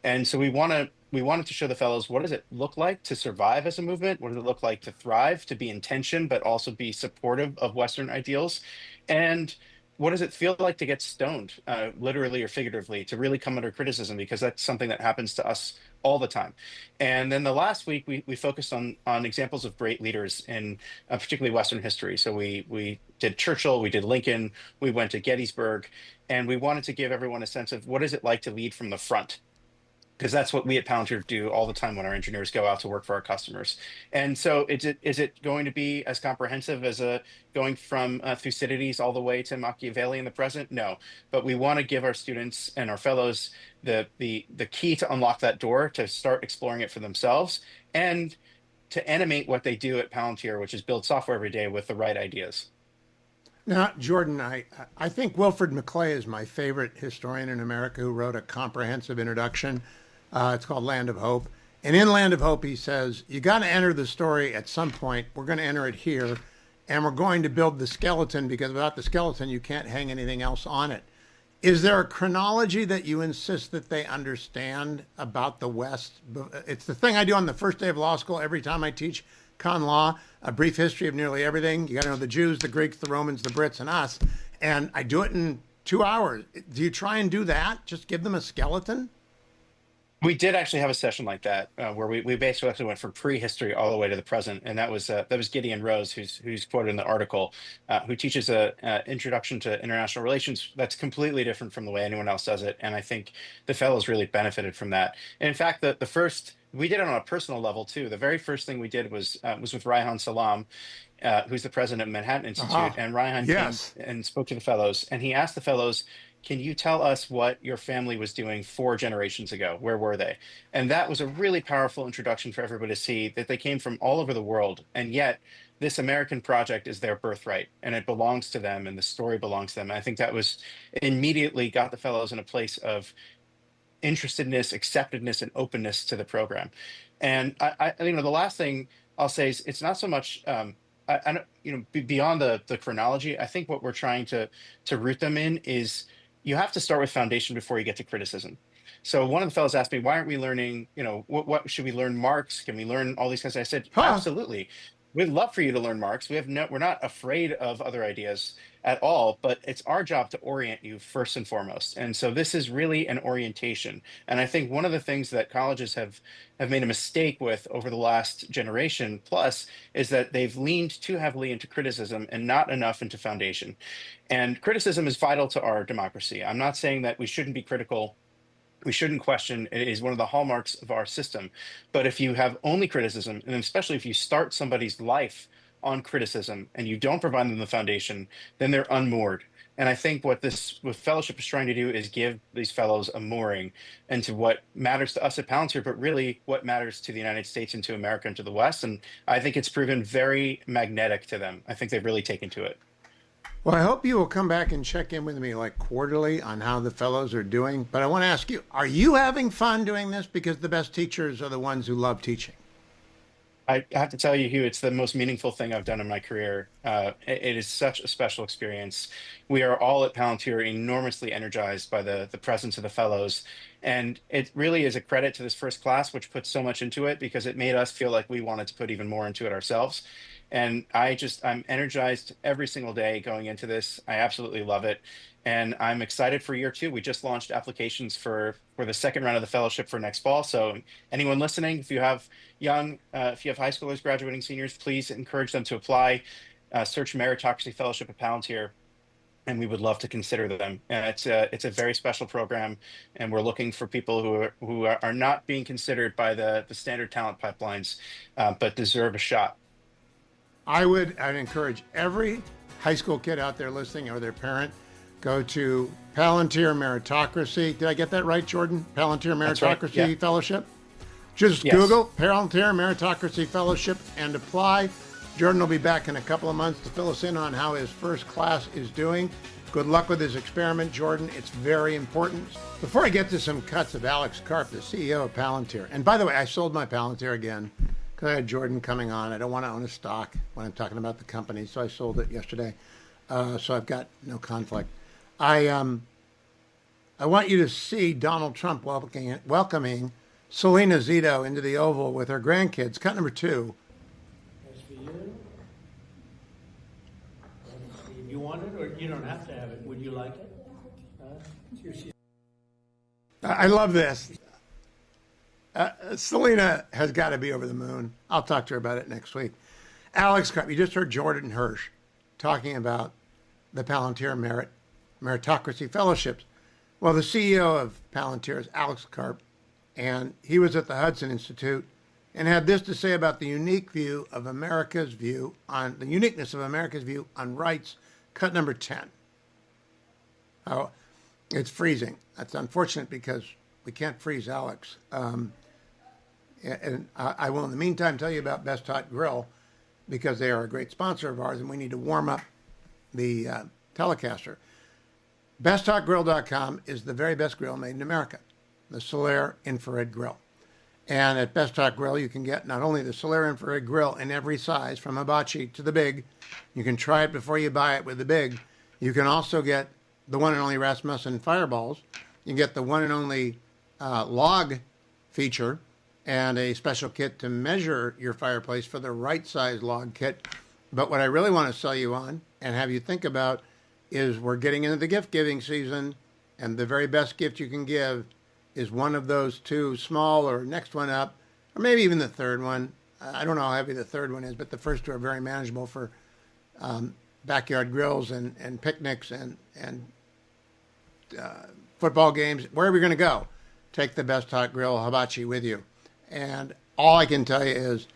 S7: and so we wanted to show the fellows, what does it look like to survive as a movement? What does it look like to thrive, to be in tension, but also be supportive of Western ideals? And what does it feel like to get stoned, literally or figuratively, to really come under criticism, because that's something that happens to us all the time. And then the last week, we focused on examples of great leaders in particularly Western history. So we did Churchill, we did Lincoln, we went to Gettysburg, and we wanted to give everyone a sense of what is it like to lead from the front, because that's what we at Palantir do all the time when our engineers go out to work for our customers. And so is it going to be as comprehensive as going from Thucydides all the way to Machiavelli in the present? No, but we want to give our students and our fellows the key to unlock that door, to start exploring it for themselves, and to animate what they do at Palantir, which is build software every day with the right ideas.
S1: Now, Jordan, I think Wilfred McClay is my favorite historian in America, who wrote a comprehensive introduction. It's called Land of Hope. And in Land of Hope, he says, you got to enter the story at some point. We're going to enter it here, and we're going to build the skeleton, because without the skeleton, you can't hang anything else on it. Is there a chronology that you insist that they understand about the West? It's the thing I do on the first day of law school every time I teach con law, a brief history of nearly everything. You got to know the Jews, the Greeks, the Romans, the Brits, and us. And I do it in 2 hours. Do you try and do that? Just give them a skeleton?
S7: We did actually have a session like that, where we basically actually went from prehistory all the way to the present, and that was Gideon Rose, who's quoted in the article, who teaches a introduction to international relations that's completely different from the way anyone else does it, and I think the fellows really benefited from that. And in fact, the first, we did it on a personal level too. The very first thing we did was with Raihan Salam, who's the president of Manhattan Institute, and Raihan came and spoke to the fellows, and he asked the fellows, can you tell us what your family was doing 4 generations ago? Where were they? And that was a really powerful introduction for everybody to see that they came from all over the world. And yet this American project is their birthright, and it belongs to them, and the story belongs to them. And I think that was immediately got the fellows in a place of interestedness, acceptedness, and openness to the program. And the last thing I'll say is it's not so much, beyond the chronology. I think what we're trying to root them in is, you have to start with foundation before you get to criticism. So one of the fellows asked me, why aren't we learning, what should we learn Marx? Can we learn all these kinds? I said, absolutely. We'd love for you to learn Marx. We're not afraid of other ideas at all, but it's our job to orient you first and foremost. And so this is really an orientation. And I think one of the things that colleges have made a mistake with over the last generation plus is that they've leaned too heavily into criticism and not enough into foundation. And criticism is vital to our democracy. I'm not saying that we shouldn't be critical. We shouldn't question. It is one of the hallmarks of our system. But if you have only criticism, and especially if you start somebody's life on criticism and you don't provide them the foundation, then they're unmoored. And I think what fellowship is trying to do is give these fellows a mooring into what matters to us at Palantir, but really what matters to the United States and to America and to the West. And I think it's proven very magnetic to them. I think they've really taken to it.
S1: Well, I hope you will come back and check in with me like quarterly on how the fellows are doing. But I want to ask you, are you having fun doing this? Because the best teachers are the ones who love teaching.
S7: I have to tell you, Hugh, it's the most meaningful thing I've done in my career. It is such a special experience. We are all at Palantir enormously energized by the presence of the fellows. And it really is a credit to this first class, which put so much into it because it made us feel like we wanted to put even more into it ourselves. And I'm energized every single day going into this. I absolutely love it. And I'm excited for year two. We just launched applications for the second round of the fellowship for next fall. So anyone listening, if you have if you have high schoolers, graduating seniors, please encourage them to apply. Search Meritocracy Fellowship at Palantir, and we would love to consider them. And it's a very special program, and we're looking for people who are not being considered by the standard talent pipelines, but deserve a shot.
S1: I'd encourage every high school kid out there listening or their parent, go to Palantir Meritocracy. Did I get that right, Jordan? Palantir Meritocracy Fellowship? Just Google Palantir Meritocracy Fellowship and apply. Jordan will be back in a couple of months to fill us in on how his first class is doing. Good luck with his experiment, Jordan. It's very important. Before I get to some cuts of Alex Karp, the CEO of Palantir, and by the way, I sold my Palantir again because I had Jordan coming on. I don't want to own a stock when I'm talking about the company, so I sold it yesterday. So I've got no conflict. I want you to see Donald Trump welcoming Selena Zito into the Oval with her grandkids. Cut number 2.
S8: That's for you. You want it, or you don't have to have it. Would you like it?
S1: I love this. Selena has got to be over the moon. I'll talk to her about it next week. Alex Karp, you just heard Jordan Hirsch talking about the Palantir Meritocracy Fellowships. Well, the CEO of Palantir is Alex Karp, and he was at the Hudson Institute and had this to say about the uniqueness of America's view on rights. Cut number 10. Oh, it's freezing. That's unfortunate because we can't freeze Alex. And I will, in the meantime, tell you about Best Hot Grill because they are a great sponsor of ours, and we need to warm up the Telecaster. BestHotGrill.com is the very best grill made in America, the Solaire Infrared Grill. And at Best Hot Grill, you can get not only the Solaire Infrared Grill in every size, from hibachi to the big. You can try it before you buy it with the big. You can also get the one and only Rasmussen Fireballs. You can get the one and only log feature and a special kit to measure your fireplace for the right size log kit. But what I really want to sell you on and have you think about is we're getting into the gift giving season, and the very best gift you can give is one of those two small or next one up, or maybe even the third one. I don't know how heavy the third one is, but the first two are very manageable for backyard grills and picnics and football games. Wherever you're going to go, take the Best Hot Grill hibachi with you. And all I can tell you is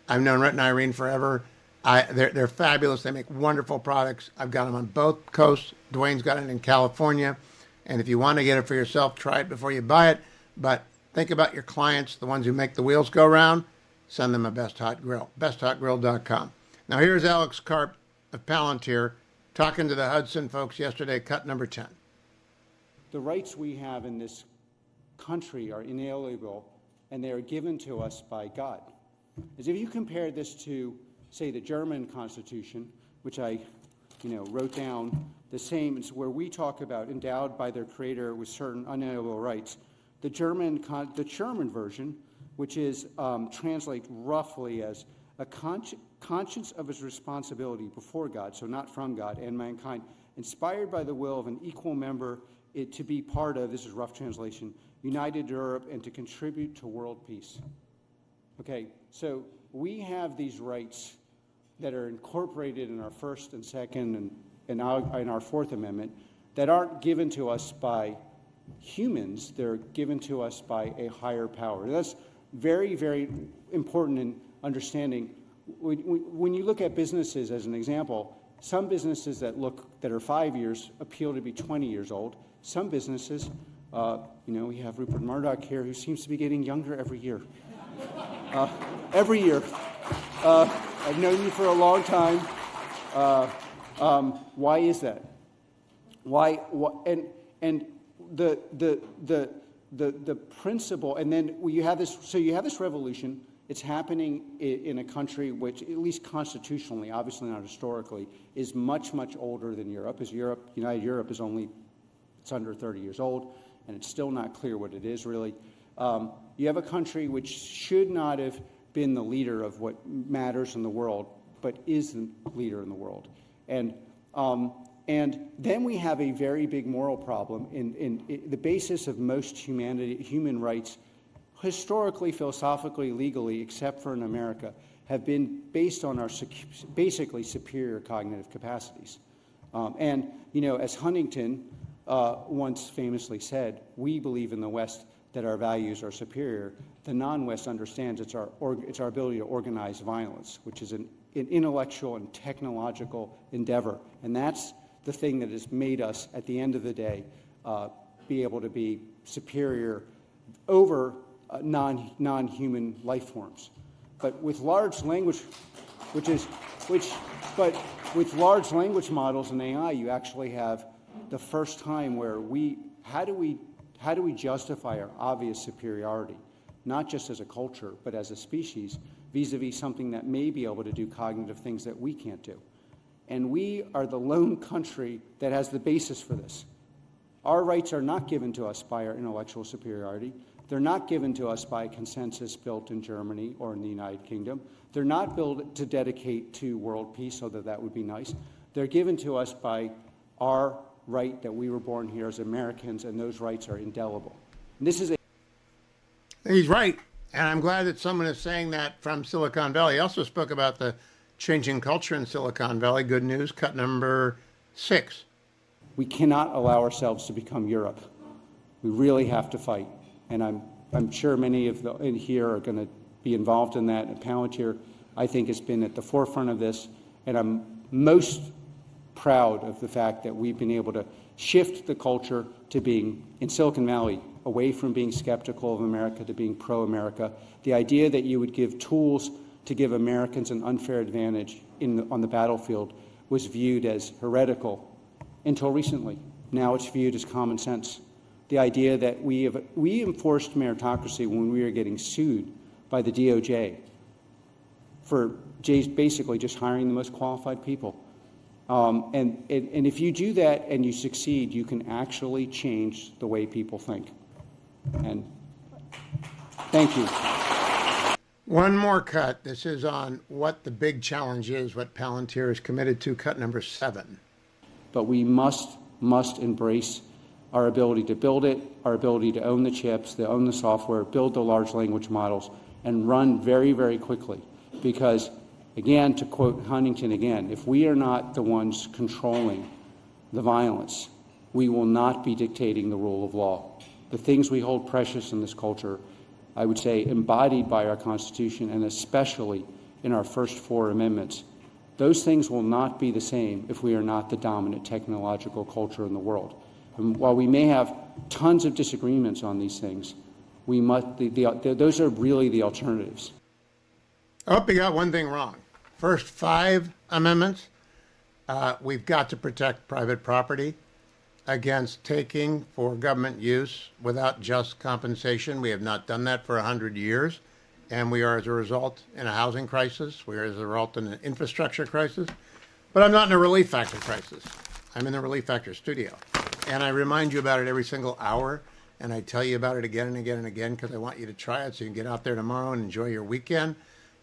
S1: I've known Rhett and Irene forever. They're fabulous. They make wonderful products. I've got them on both coasts. Dwayne's got it in California. And if you want to get it for yourself, try it before you buy it. But think about your clients, the ones who make the wheels go round. Send them a Best Hot Grill. BestHotGrill.com. Now here's Alex Karp of Palantir talking to the Hudson folks yesterday, cut number 10.
S9: The rights we have in this country are inalienable, and they are given to us by God. As if you compare this to, say, the German Constitution, which I wrote down, the same, it's where we talk about endowed by their creator with certain unalienable rights. The German version, which is translate roughly as a conscience of his responsibility before God, so not from God, and mankind, inspired by the will of an equal member, to be part of, this is rough translation, united Europe and to contribute to world peace. Okay, so we have these rights that are incorporated in our First and Second and our Fourth Amendment that aren't given to us by humans, they're given to us by a higher power. That's very, very important in understanding when you look at businesses as an example, some businesses that are 5 years appeal to be 20 years old. Some businesses, we have Rupert Murdoch here, who seems to be getting younger every year. Every year. I've known you for a long time. Why is that? Why and the principle, and then you have this. So you have this revolution. It's happening in a country which, at least constitutionally, obviously not historically, is much, much older than Europe. As United Europe is it's under 30 years old, and it's still not clear what it is really. You have a country which should not have been the leader of what matters in the world, but is the leader in the world. And then we have a very big moral problem in the basis of most human rights, historically, philosophically, legally, except for in America, have been based on our basically superior cognitive capacities. As Huntington once famously said, we believe in the West that our values are superior. The non-West understands it's our ability to organize violence, which is an intellectual and technological endeavor. And that's the thing that has made us, at the end of the day, be able to be superior over non-human life forms. But with large language, but with large language models and AI, you actually have the first time where how do we justify our obvious superiority, not just as a culture, but as a species, vis-a-vis something that may be able to do cognitive things that we can't do. And we are the lone country that has the basis for this. Our rights are not given to us by our intellectual superiority. They're not given to us by a consensus built in Germany or in the United Kingdom. They're not built to dedicate to world peace, although that would be nice. They're given to us by our right that we were born here as Americans, and those rights are indelible. And this is
S1: He's right, and I'm glad that someone is saying that from Silicon Valley. He also spoke about the changing culture in Silicon Valley. Good news, cut number 6.
S9: We cannot allow ourselves to become Europe. We really have to fight. And I'm sure many of in here are going to be involved in that. And Palantir, I think, has been at the forefront of this. And I'm most proud of the fact that we've been able to shift the culture to being, in Silicon Valley, away from being skeptical of America to being pro-America. The idea that you would give tools to give Americans an unfair advantage on the battlefield was viewed as heretical until recently. Now it's viewed as common sense. The idea that we enforced meritocracy when we were getting sued by the DOJ for basically just hiring the most qualified people. And if you do that and you succeed, you can actually change the way people think. And thank you.
S1: One more cut. This is on what the big challenge is, what Palantir is committed to, cut number 7.
S9: But we must embrace our ability to build it, our ability to own the chips, to own the software, build the large language models, and run very, very quickly. Because, again, to quote Huntington again, if we are not the ones controlling the violence, we will not be dictating the rule of law. The things we hold precious in this culture, I would say embodied by our Constitution, and especially in our first 4 amendments, those things will not be the same if we are not the dominant technological culture in the world. And while we may have tons of disagreements on these things, those are really the alternatives.
S1: Oh, you got one thing wrong. First 5 amendments, we've got to protect private property against taking for government use without just compensation. We have not done that for 100 years, and we are, as a result, in a housing crisis. We are, as a result, in an infrastructure crisis. But I'm not in a relief factor crisis. I'm in the relief factor studio. And I remind you about it every single hour, and I tell you about it again and again and again because I want you to try it so you can get out there tomorrow and enjoy your weekend.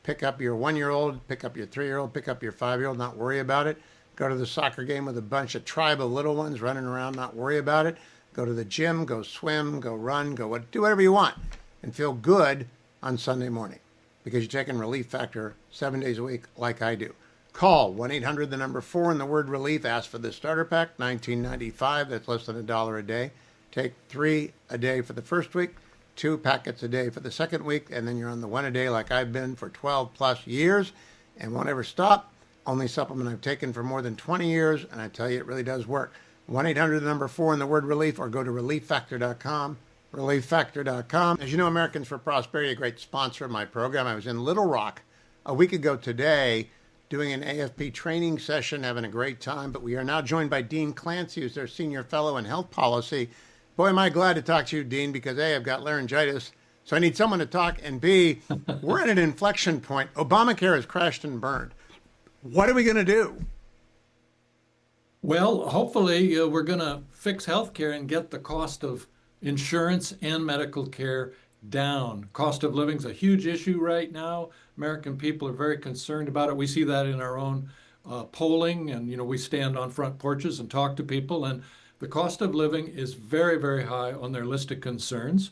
S1: Pick up your 1-year-old, pick up your 3-year-old, pick up your 5-year-old, not worry about it. Go to the soccer game with a bunch of tribe of little ones running around, not worry about it. Go to the gym, go swim, go run, do whatever you want, and feel good on Sunday morning because you're taking Relief Factor 7 days a week like I do. Call 1-800, the number 4, and the word relief. Ask for the starter pack, $19.95. That's less than $1 a day. Take 3 a day for the first week, 2 packets a day for the second week, and then you're on the 1 a day like I've been for 12 plus years. and won't ever stop. Only supplement I've taken for more than 20 years, and I tell you, it really does work. 1-800, the number 4 and the word relief, or go to relieffactor.com. Relieffactor.com. As you know, Americans for Prosperity, a great sponsor of my program. I was in Little Rock a week ago today doing an AFP training session, having a great time. But we are now joined by Dean Clancy, who's their senior fellow in health policy. Boy, am I glad to talk to you, Dean, because A, I've got laryngitis, so I need someone to talk, and B, we're at an inflection point. Obamacare has crashed and burned. What are we going to do?
S10: Well, hopefully we're going to fix healthcare and get the cost of insurance and medical care down. Cost of living is a huge issue right now. American people are very concerned about it. We see that in our own polling, and we stand on front porches and talk to people, and the cost of living is very, very high on their list of concerns.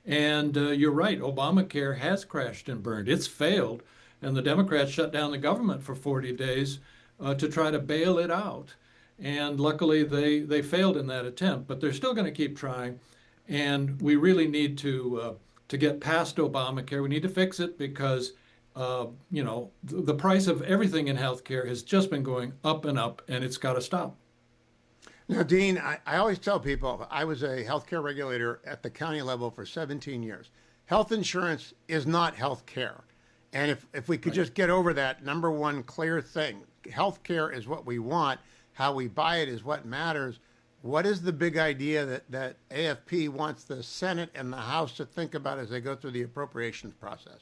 S10: And you're right, Obamacare has crashed and burned. It's failed, and the Democrats shut down the government for 40 days to try to bail it out. And luckily, they failed in that attempt, but they're still going to keep trying. And we really need to get past Obamacare. We need to fix it because, the price of everything in healthcare has just been going up, and it's got to stop.
S1: Now, Dean, I always tell people I was a healthcare regulator at the county level for 17 years. Health insurance is not health care. And if we could just get over that number one clear thing, healthcare is what we want. How we buy it is what matters. What is the big idea that AFP wants the Senate and the House to think about as they go through the appropriations process?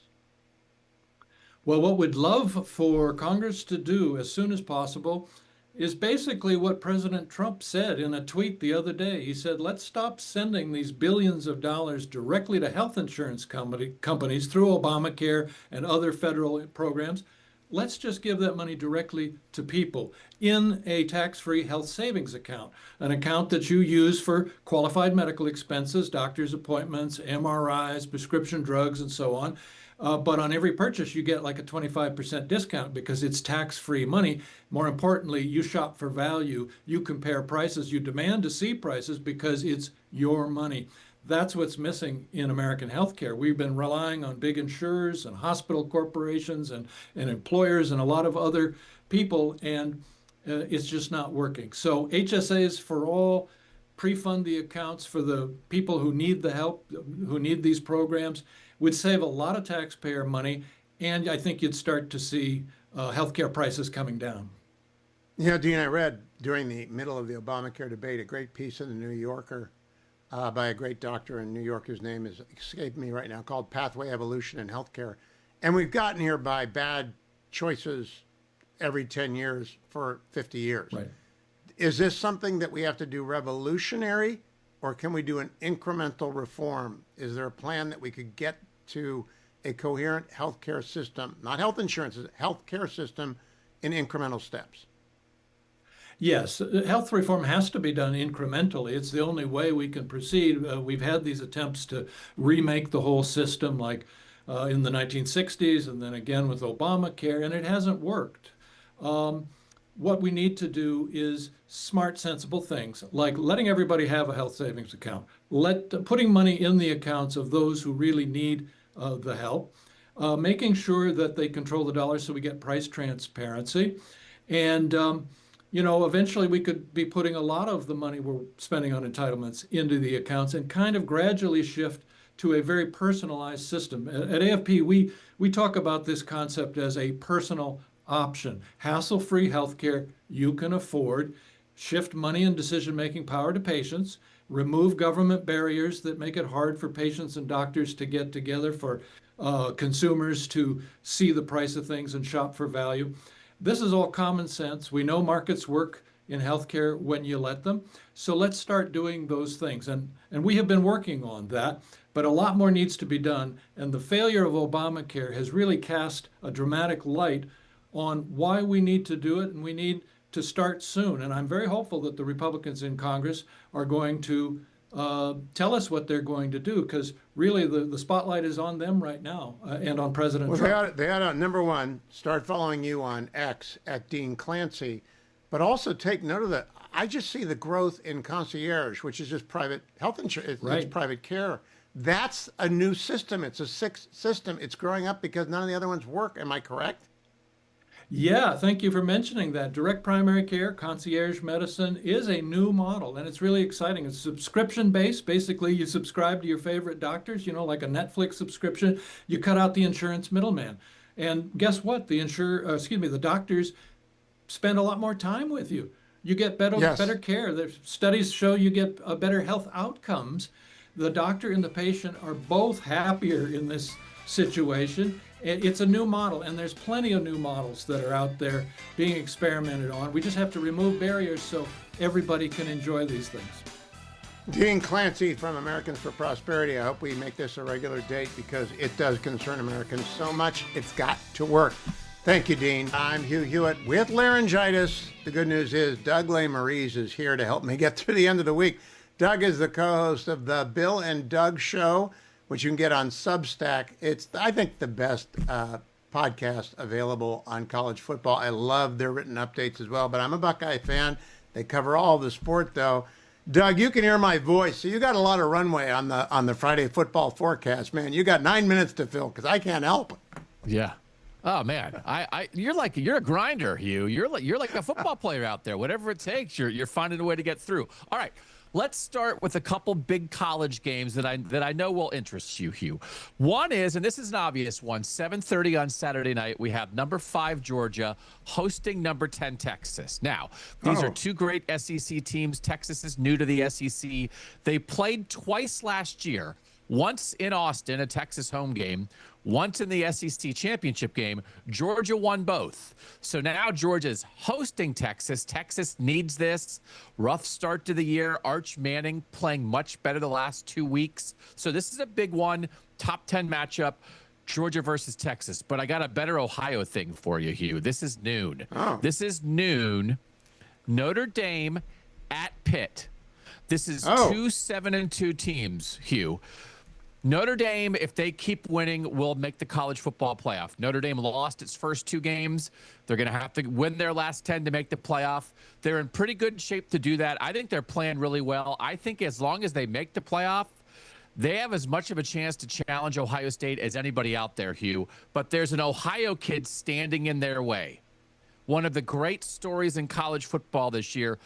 S10: Well, what we'd love for Congress to do as soon as possible is basically what President Trump said in a tweet the other day. He said, let's stop sending these billions of dollars directly to health insurance companies through Obamacare and other federal programs. Let's just give that money directly to people in a tax-free health savings account, an account that you use for qualified medical expenses, doctor's appointments, MRIs, prescription drugs, and so on. But on every purchase, you get like a 25% discount because it's tax-free money. More importantly, you shop for value, you compare prices, you demand to see prices because it's your money. That's what's missing in American healthcare. We've been relying on big insurers and hospital corporations and employers and a lot of other people, and it's just not working. So HSAs for all, pre-fund the accounts for the people who need the help, who need these programs, would save a lot of taxpayer money, and I think you'd start to see healthcare prices coming down.
S1: Dean, I read during the middle of the Obamacare debate a great piece in the New Yorker by a great doctor in New York, whose name is escaping me right now, called Pathway Evolution in Healthcare. And we've gotten here by bad choices every 10 years for 50 years.
S10: Right.
S1: Is this something that we have to do revolutionary, or can we do an incremental reform? Is there a plan that we could get to a coherent healthcare system, not health insurance, healthcare system in incremental steps?
S10: Yes, health reform has to be done incrementally. It's the only way we can proceed. We've had these attempts to remake the whole system, like in the 1960s, and then again with Obamacare, and it hasn't worked. What we need to do is smart, sensible things, like letting everybody have a health savings account, putting money in the accounts of those who really need the help, making sure that they control the dollars so we get price transparency, and eventually we could be putting a lot of the money we're spending on entitlements into the accounts and kind of gradually shift to a very personalized system. At AFP, we talk about this concept as a personal option. Hassle-free healthcare you can afford, shift money and decision-making power to patients, remove government barriers that make it hard for patients and doctors to get together, for consumers to see the price of things and shop for value. This is all common sense. We know markets work in healthcare when you let them. So let's start doing those things. And we have been working on that, but a lot more needs to be done. And the failure of Obamacare has really cast a dramatic light on why we need to do it, and we need to start soon. And I'm very hopeful that the Republicans in Congress are going to tell us what they're going to do, because really the spotlight is on them right now and on President Trump.
S1: They ought to, number one, start following you on X at Dean Clancy, but also take note of that. I just see the growth in concierge, which is just private health insurance, it's private care. That's a new system. It's a sixth system. It's growing up because none of the other ones work. Am I correct?
S10: Yeah, thank you for mentioning that. Direct primary care, concierge medicine is a new model, and it's really exciting. It's subscription based. Basically, you subscribe to your favorite doctors, like a Netflix subscription. You cut out the insurance middleman. And guess what? The doctors spend a lot more time with you. You get better care. The studies show you get better health outcomes. The doctor and the patient are both happier in this situation. It's a new model, and there's plenty of new models that are out there being experimented on. We just have to remove barriers so everybody can enjoy these things.
S1: Dean Clancy from Americans for Prosperity. I hope we make this a regular date because it does concern Americans so much. It's got to work. Thank you, Dean. I'm Hugh Hewitt with laryngitis. The good news is Doug Lesmerises is here to help me get through the end of the week. Doug is the co-host of the Bill and Doug Show, which you can get on Substack. It's, I think, the best podcast available on college football. I love their written updates as well, but I'm a Buckeye fan. They cover all the sport, though. Doug, you can hear my voice, so you got a lot of runway on the Friday football forecast, man. You got 9 minutes to fill because I can't help it.
S11: Yeah. Oh man, you're a grinder, Hugh. You're like a football player out there. Whatever it takes, you're finding a way to get through. All right. Let's start with a couple big college games that I know will interest you, Hugh. One is, and this is an obvious one, 7:30 on Saturday night, we have number 5 Georgia hosting number 10 Texas. Now, these are two great SEC teams. Texas is new to the SEC. They played twice last year. Once in Austin, a Texas home game. Once in the SEC championship game. Georgia won both. So now Georgia's hosting Texas. Texas needs this. Rough start to the year. Arch Manning playing much better the last 2 weeks. So this is a big one. Top 10 matchup. Georgia versus Texas. But I got a better Ohio thing for you, Hugh. This is noon. This is noon. Notre Dame at Pitt. This is two 7-2 teams, Hugh. Notre Dame, if they keep winning, will make the college football playoff. Notre Dame lost its first 2 games. They're going to have to win their last 10 to make the playoff. They're in pretty good shape to do that. I think they're playing really well. I think as long as they make the playoff, they have as much of a chance to challenge Ohio State as anybody out there, Hugh. But there's an Ohio kid standing in their way. One of the great stories in college football this year,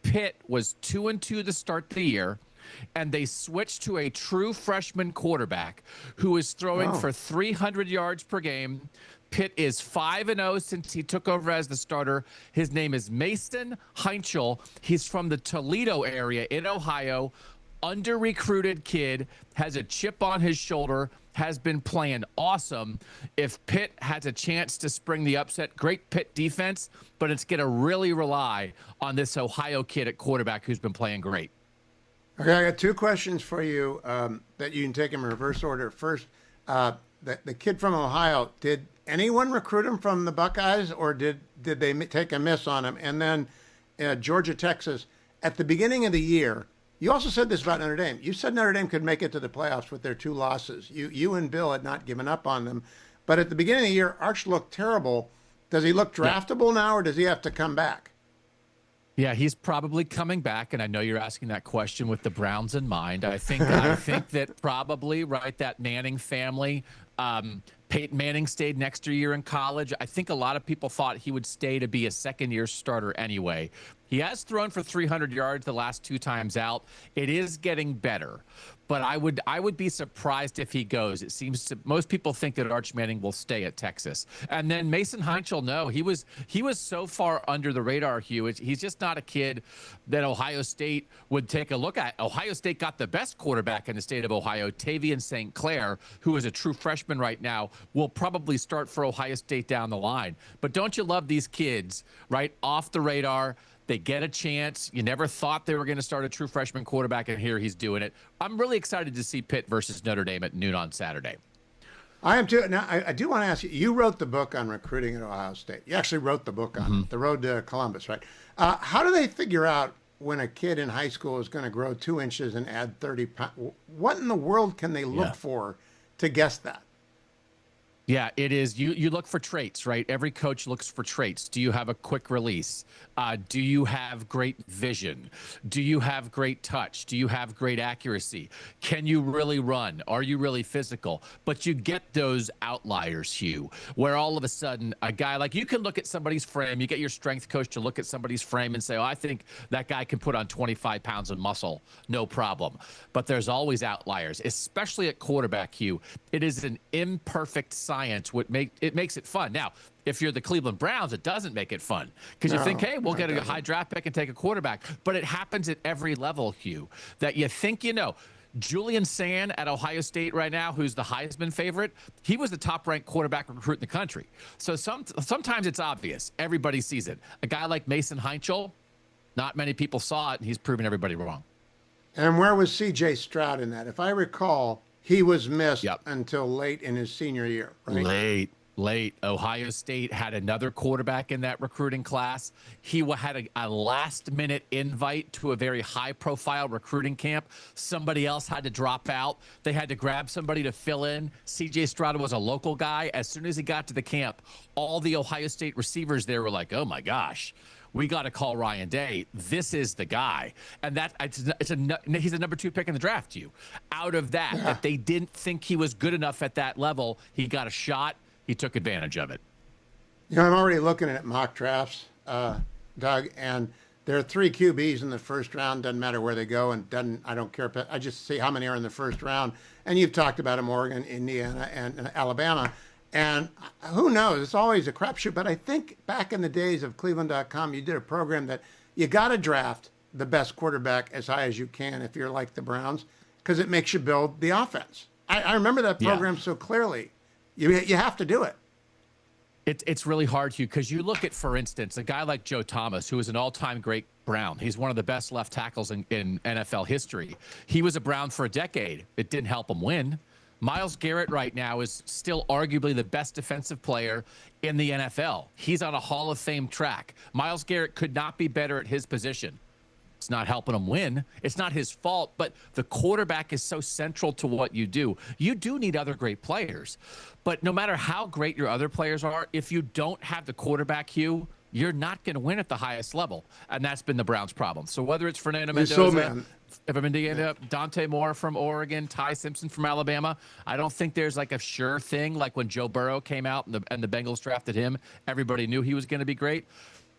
S11: Pitt was 2-2 to start the year. And they switched to a true freshman quarterback who is throwing for 300 yards per game. Pitt is 5-0 since he took over as the starter. His name is Mason Heinchel. He's from the Toledo area in Ohio. Under-recruited kid, has a chip on his shoulder, has been playing awesome. If Pitt has a chance to spring the upset, great Pitt defense, but it's going to really rely on this Ohio kid at quarterback who's been playing great.
S1: Okay, I got 2 questions for you that you can take in reverse order. First, the kid from Ohio, did anyone recruit him from the Buckeyes, or did they take a miss on him? And then Georgia, Texas, at the beginning of the year, you also said this about Notre Dame. You said Notre Dame could make it to the playoffs with their 2 losses. You and Bill had not given up on them. But at the beginning of the year, Arch looked terrible. Does he look draftable now, or does he have to come back?
S11: Yeah, he's probably coming back, and I know you're asking that question with the Browns in mind. I think that probably, right, that Manning family, Peyton Manning stayed an extra year in college. I think a lot of people thought he would stay to be a second-year starter anyway. He has thrown for 300 yards the last 2 times out. It is getting better, but I would be surprised if he goes. It seems to, most people think that Arch Manning will stay at Texas. And then Mason Heinchel, no, he was so far under the radar, Hugh. He's just not a kid that Ohio State would take a look at. Ohio State got the best quarterback in the state of Ohio, Tavian St. Clair, who is a true freshman right now, will probably start for Ohio State down the line. But don't you love these kids, right, off the radar? They get a chance. You never thought they were going to start a true freshman quarterback, and here he's doing it. I'm really excited to see Pitt versus Notre Dame at noon on Saturday.
S1: I am too. Now, I do want to ask you, you wrote the book on recruiting at Ohio State. You actually wrote the book on it, The Road to Columbus, right? How do they figure out when a kid in high school is going to grow 2 inches and add 30 pounds? What in the world can they look for to guess that?
S11: Yeah, it is. You look for traits, right? Every coach looks for traits. Do you have a quick release? Do you have great vision? Do you have great touch? Do you have great accuracy? Can you really run? Are you really physical? But you get those outliers, Hugh, where all of a sudden a guy like you can look at somebody's frame. You get your strength coach to look at somebody's frame and say, "Oh, I think that guy can put on 25 pounds of muscle, no problem." But there's always outliers, especially at quarterback, Hugh. It is an imperfect science. It makes it fun. Now, if you're the Cleveland Browns, it doesn't make it fun because you think, hey, we'll get a high draft pick and take a quarterback. But it happens at every level, Hugh, that you think you know. Julian Sand at Ohio State right now, who's the Heisman favorite, he was the top-ranked quarterback recruit in the country. So sometimes it's obvious. Everybody sees it. A guy like Mason Heinchel, not many people saw it, and he's proven everybody wrong.
S1: And where was C.J. Stroud in that? If I recall, he was missed until late in his senior year, right?
S11: Late. Ohio State had another quarterback in that recruiting class. He had a last-minute invite to a very high-profile recruiting camp. Somebody else had to drop out. They had to grab somebody to fill in. C.J. Stroud was a local guy. As soon as he got to the camp, all the Ohio State receivers there were like, oh, my gosh. We got to call Ryan Day. This is the guy. And he's a number 2 pick in the draft, you. Out of that they didn't think he was good enough at that level, he got a shot. He took advantage of it.
S1: You know, I'm already looking at mock drafts, Doug, and there are 3 QBs in the first round. Doesn't matter where they go, and I don't care. I just see how many are in the first round. And you've talked about them, Oregon, Indiana, and Alabama. And who knows? It's always a crapshoot. But I think back in the days of Cleveland.com, you did a program that you got to draft the best quarterback as high as you can if you're like the Browns, because it makes you build the offense. I remember that program so clearly. You have to do it.
S11: It's really hard, Hugh, because you look at, for instance, a guy like Joe Thomas, who is an all-time great Brown. He's one of the best left tackles in NFL history. He was a Brown for a decade. It didn't help him win. Myles Garrett right now is still arguably the best defensive player in the NFL. He's on a Hall of Fame track. Myles Garrett could not be better at his position. It's not helping him win. It's not his fault, but the quarterback is so central to what you do. You do need other great players, but no matter how great your other players are, if you don't have the quarterback, Hugh, you're not going to win at the highest level, and that's been the Browns' problem. So whether it's Fernando Mendoza, Dante Moore from Oregon, Ty Simpson from Alabama, I don't think there's like a sure thing. Like when Joe Burrow came out and the Bengals drafted him, everybody knew he was going to be great.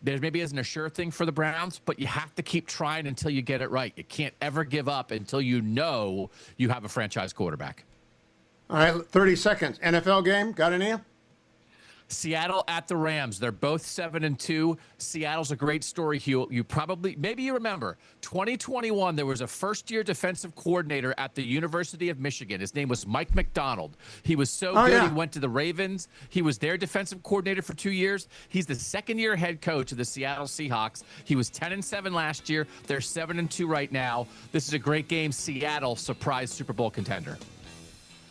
S11: There maybe isn't a sure thing for the Browns, but you have to keep trying until you get it right. You can't ever give up until you know you have a franchise quarterback.
S1: All right, 30 seconds. NFL game, got any?
S11: Seattle at the Rams. They're both 7-2. Seattle's a great story, Hugh. Maybe you remember, 2021, there was a first-year defensive coordinator at the University of Michigan. His name was Mike McDonald. He was so good. He went to the Ravens. He was their defensive coordinator for 2 years. He's the second-year head coach of the Seattle Seahawks. He was 10-7 last year. They're 7-2 right now. This is a great game. Seattle, surprise Super Bowl contender.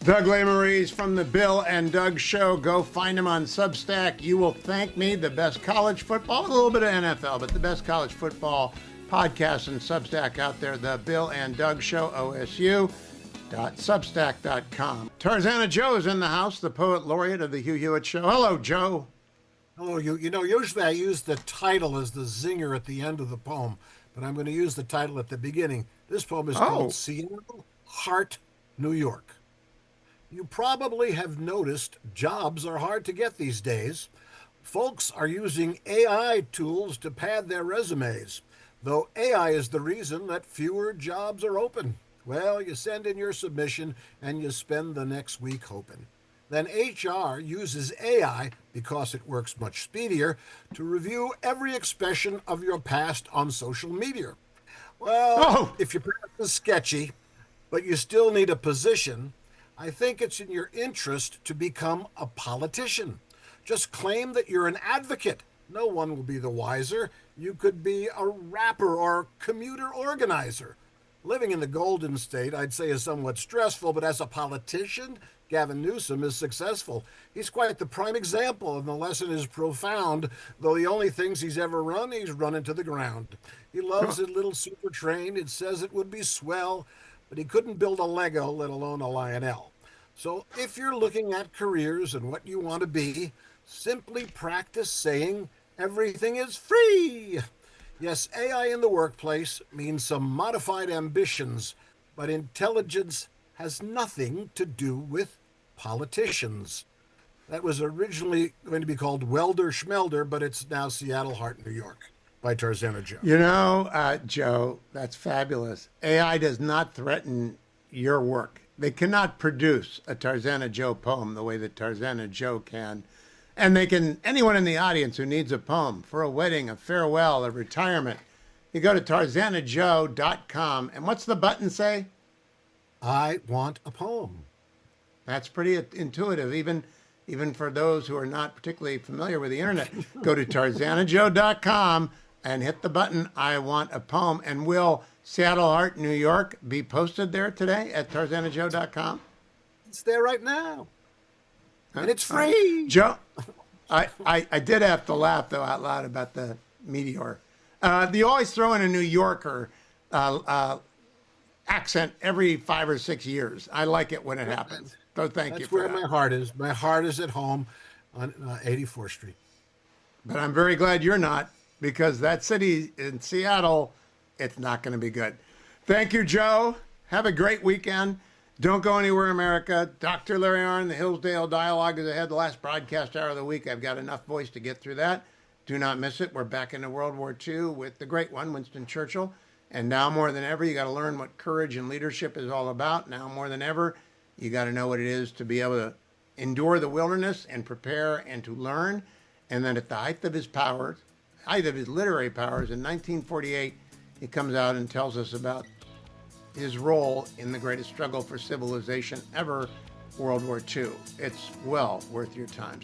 S1: Doug Lesmerises from the Bill and Doug Show. Go find him on Substack. You will thank me. The best college football, a little bit of NFL, but the best college football podcast and Substack out there. The Bill and Doug Show, OSU.substack.com. Tarzana Joe is in the house, the poet laureate of the Hugh Hewitt Show. Hello, Joe.
S12: Hello, you know, usually I use the title as the zinger at the end of the poem, but I'm going to use the title at the beginning. This poem is called Seattle, Heart, New York. You probably have noticed jobs are hard to get these days. Folks are using AI tools to pad their resumes, though AI is the reason that fewer jobs are open. Well, you send in your submission and you spend the next week hoping. Then HR uses AI, because it works much speedier, to review every expression of your past on social media. Well, if your past is sketchy, but you still need a position, I think it's in your interest to become a politician. Just claim that you're an advocate. No one will be the wiser. You could be a rapper or commuter organizer. Living in the Golden State, I'd say, is somewhat stressful, but as a politician, Gavin Newsom is successful. He's quite the prime example, and the lesson is profound, though the only things he's ever run, he's run into the ground. He loves his little super train. It says it would be swell, but he couldn't build a Lego, let alone a Lionel. So if you're looking at careers and what you want to be, simply practice saying everything is free. Yes, AI in the workplace means some modified ambitions, but intelligence has nothing to do with politicians. That was originally going to be called Welder Schmelder, but it's now Seattle Heart, New York, by Tarzana Joe.
S1: You know, Joe, that's fabulous. AI does not threaten your work. They cannot produce a Tarzana Joe poem the way that Tarzana Joe can. And they can, anyone in the audience who needs a poem for a wedding, a farewell, a retirement, you go to tarzanajoe.com. And what's the button say?
S12: I want a poem.
S1: That's pretty intuitive, even for those who are not particularly familiar with the internet. Go to tarzanajoe.com and hit the button, I want a poem. And will Seattle Heart, New York be posted there today at tarzanajoe.com?
S12: It's there right now. And it's free.
S1: Joe, I did have to laugh, though, out loud about the meteor. You always throw in a New Yorker accent every 5 or 6 years. I like it when it happens. So thank you for that.
S12: That's where my heart is. My heart is at home on 84th Street.
S1: But I'm very glad you're not, because that city in Seattle, it's not going to be good. Thank you, Joe. Have a great weekend. Don't go anywhere, America. Dr. Larry Arnn, the Hillsdale Dialogue is ahead. The last broadcast hour of the week. I've got enough voice to get through that. Do not miss it. We're back into World War II with the great one, Winston Churchill. And now more than ever, you got to learn what courage and leadership is all about. Now more than ever, you got to know what it is to be able to endure the wilderness and prepare and to learn. And then at the height of his powers, height of his literary powers, in 1948, he comes out and tells us about his role in the greatest struggle for civilization ever, World War II. It's well worth your time.